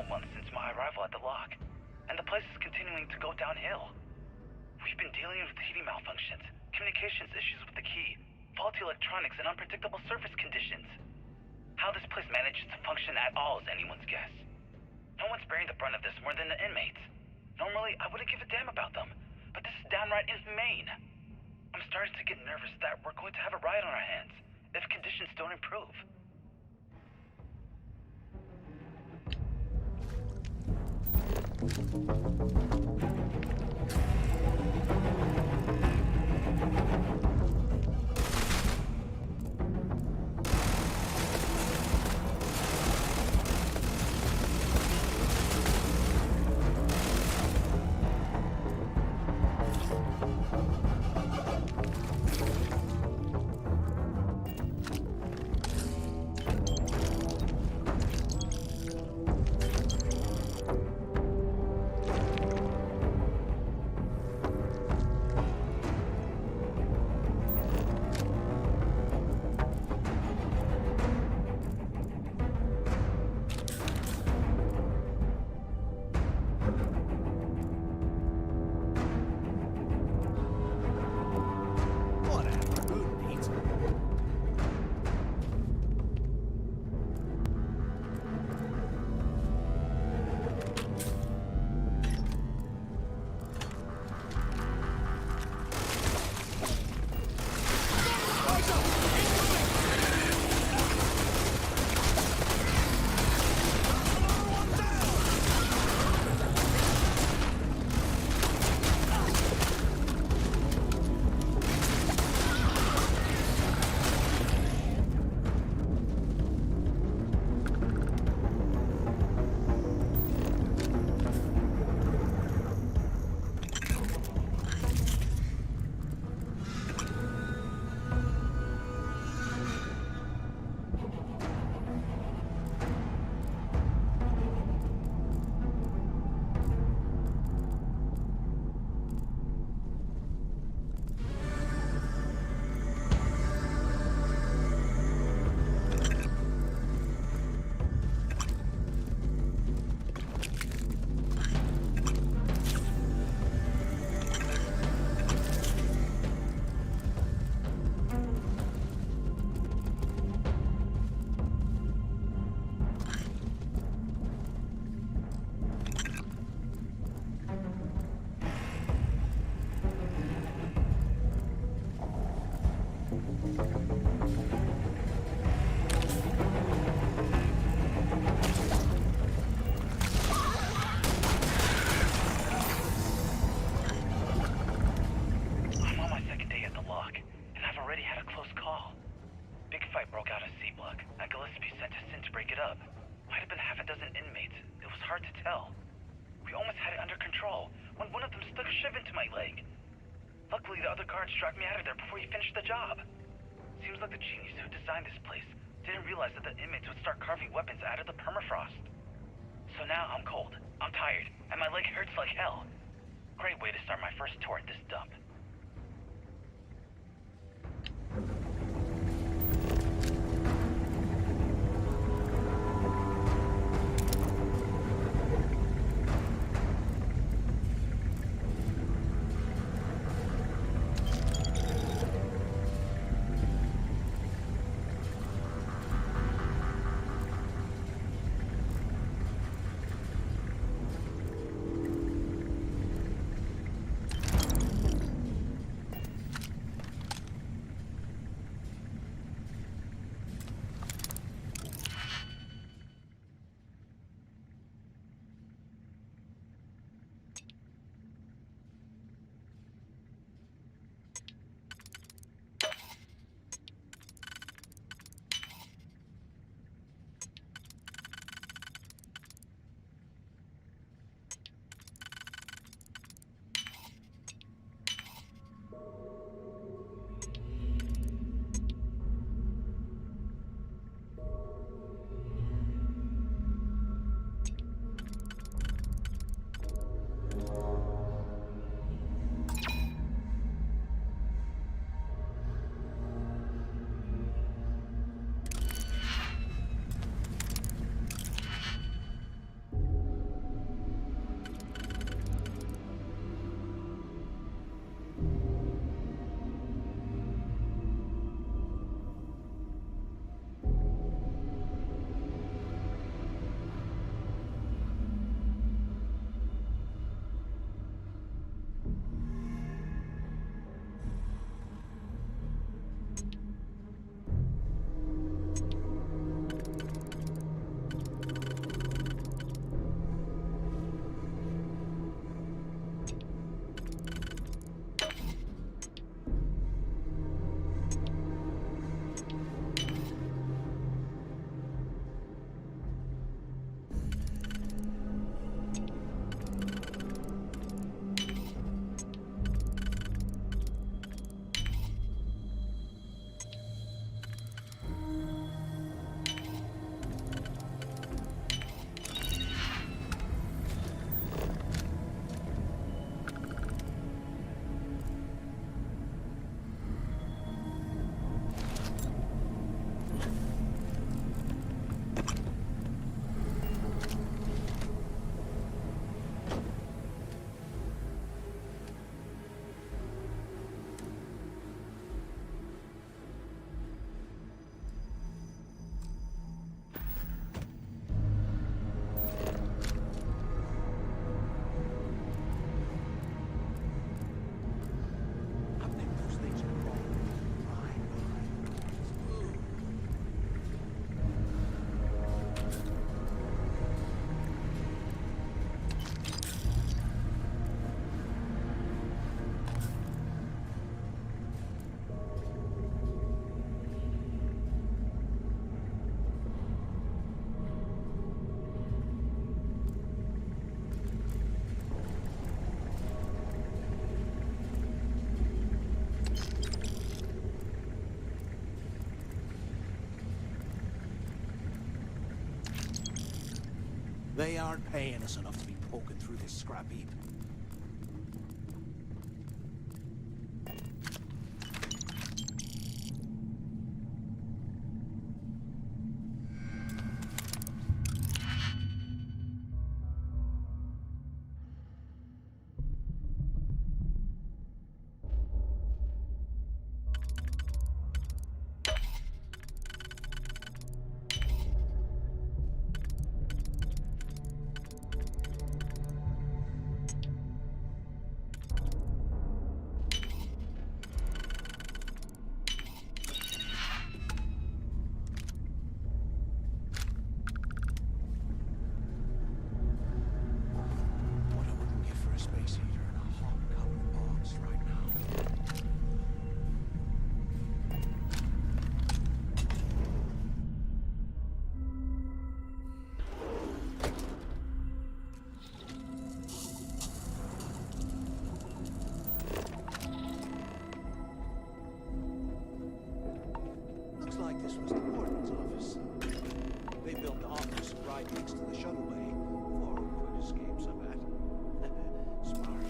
several months since my arrival at the lock, and the place is continuing to go downhill. We've been dealing with heating malfunctions, communications issues with the key, faulty electronics, and unpredictable surface conditions. How this place manages to function at all is anyone's guess. No one's bearing the brunt of this more than the inmates. Normally, I wouldn't give a damn about them, but this is downright inhumane. I'm starting to get nervous that we're going to have a riot on our hands if conditions don't improve. Struck me out of there before he finished the job. Seems like the genius who designed this place didn't realize that the inmates would start carving weapons out of the permafrost. So now I'm cold, I'm tired, and my leg hurts like hell. Great way to start my first tour at this dump. They aren't paying us enough to be poking through this scrap heap. Looks like this was the warden's office. They built the office right next to the shuttle bay for quick escapes, I bet. Smart.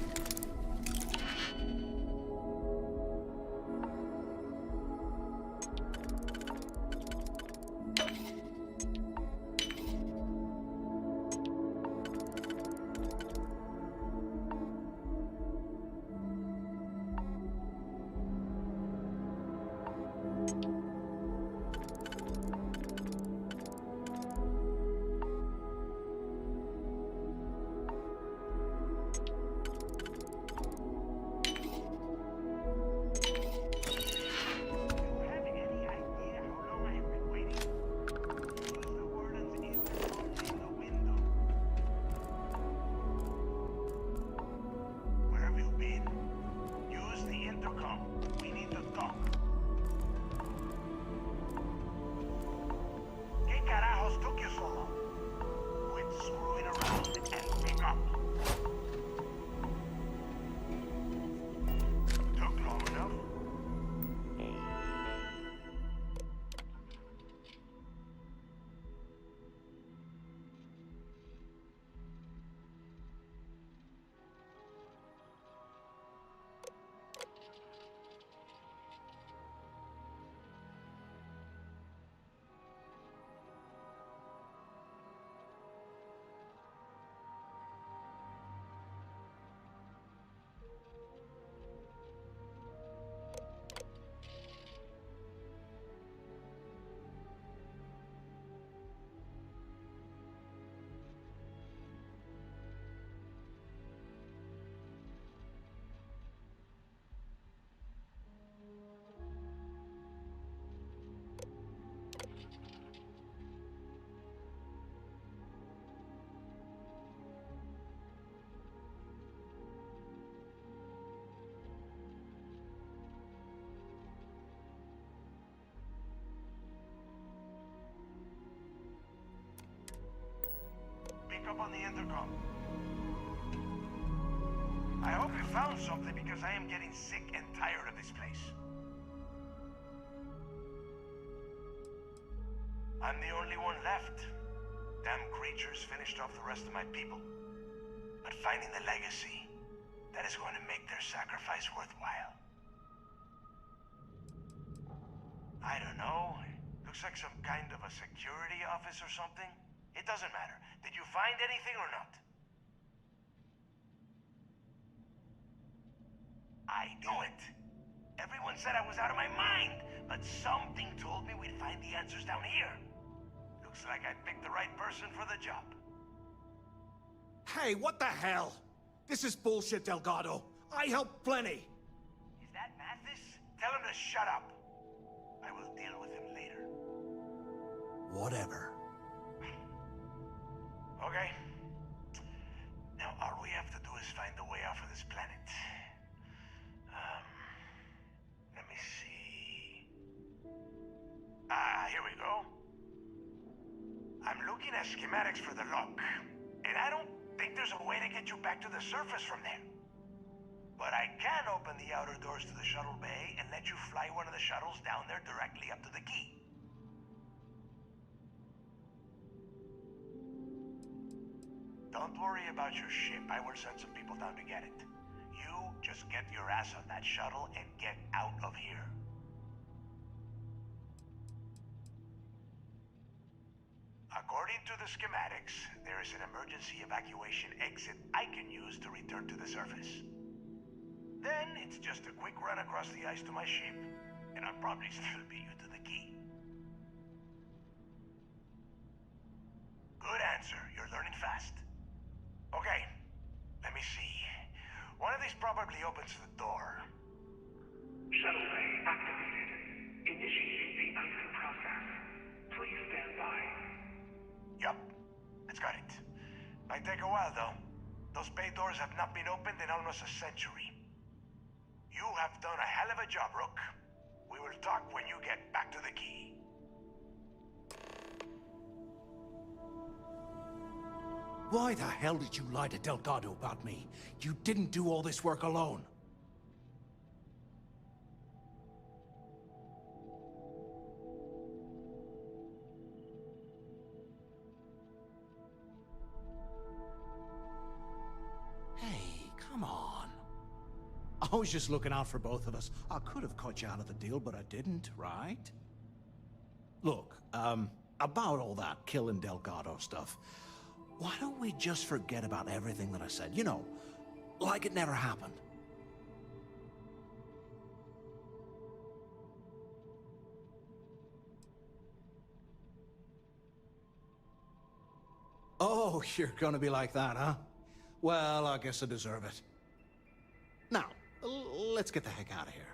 Up on the intercom. I hope you found something because I am getting sick and tired of this place. I'm the only one left. Damn creatures finished off the rest of my people. But finding the legacy, that is going to make their sacrifice worthwhile. I don't know. Looks like some kind of a security office or something. It doesn't matter. Did you find anything or not? I knew it. Everyone said I was out of my mind, but something told me we'd find the answers down here. Looks like I picked the right person for the job. Hey, what the hell? This is bullshit, Delgado. I helped plenty. Is that Mathis? Tell him to shut up. I will deal with him later. Whatever. Okay. Now all we have to do is find a way off of this planet. Let me see. Here we go. I'm looking at schematics for the lock, and I don't think there's a way to get you back to the surface from there. But I can open the outer doors to the shuttle bay and let you fly one of the shuttles down there directly up to the key. Don't worry about your ship. I will send some people down to get it. You just get your ass on that shuttle and get out of here. According to the schematics, there is an emergency evacuation exit I can use to return to the surface. Then it's just a quick run across the ice to my ship, and I'll probably still beat you to the key. Good answer. You're learning fast. Okay, let me see. One of these probably opens the door. Shuttle bay activated. Initiating the icing process. Please stand by. Yup, it's got it. Might take a while, though. Those bay doors have not been opened in almost a century. You have done a hell of a job, Rook. We will talk when you get back to the key. Why the hell did you lie to Delgado about me? You didn't do all this work alone. Hey, come on. I was just looking out for both of us. I could have cut you out of the deal, but I didn't, right? Look, about all that killing Delgado stuff, why don't we just forget about everything that I said? You know, like it never happened. Oh, you're gonna be like that, huh? Well, I guess I deserve it. Now, let's get the heck out of here.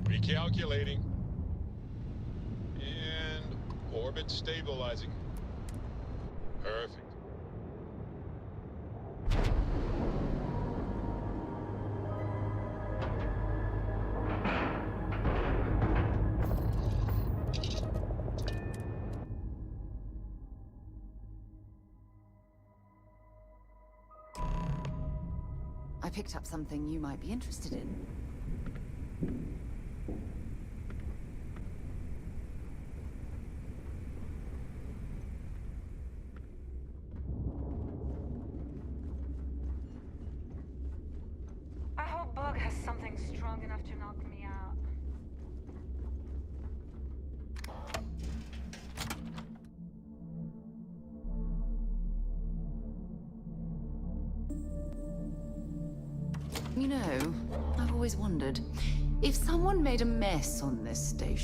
Recalculating. And orbit stabilizing. Perfect. I picked up something you might be interested in. I hope Bug has something strong enough to knock me out. You know, I've always wondered, if someone made a mess on this station,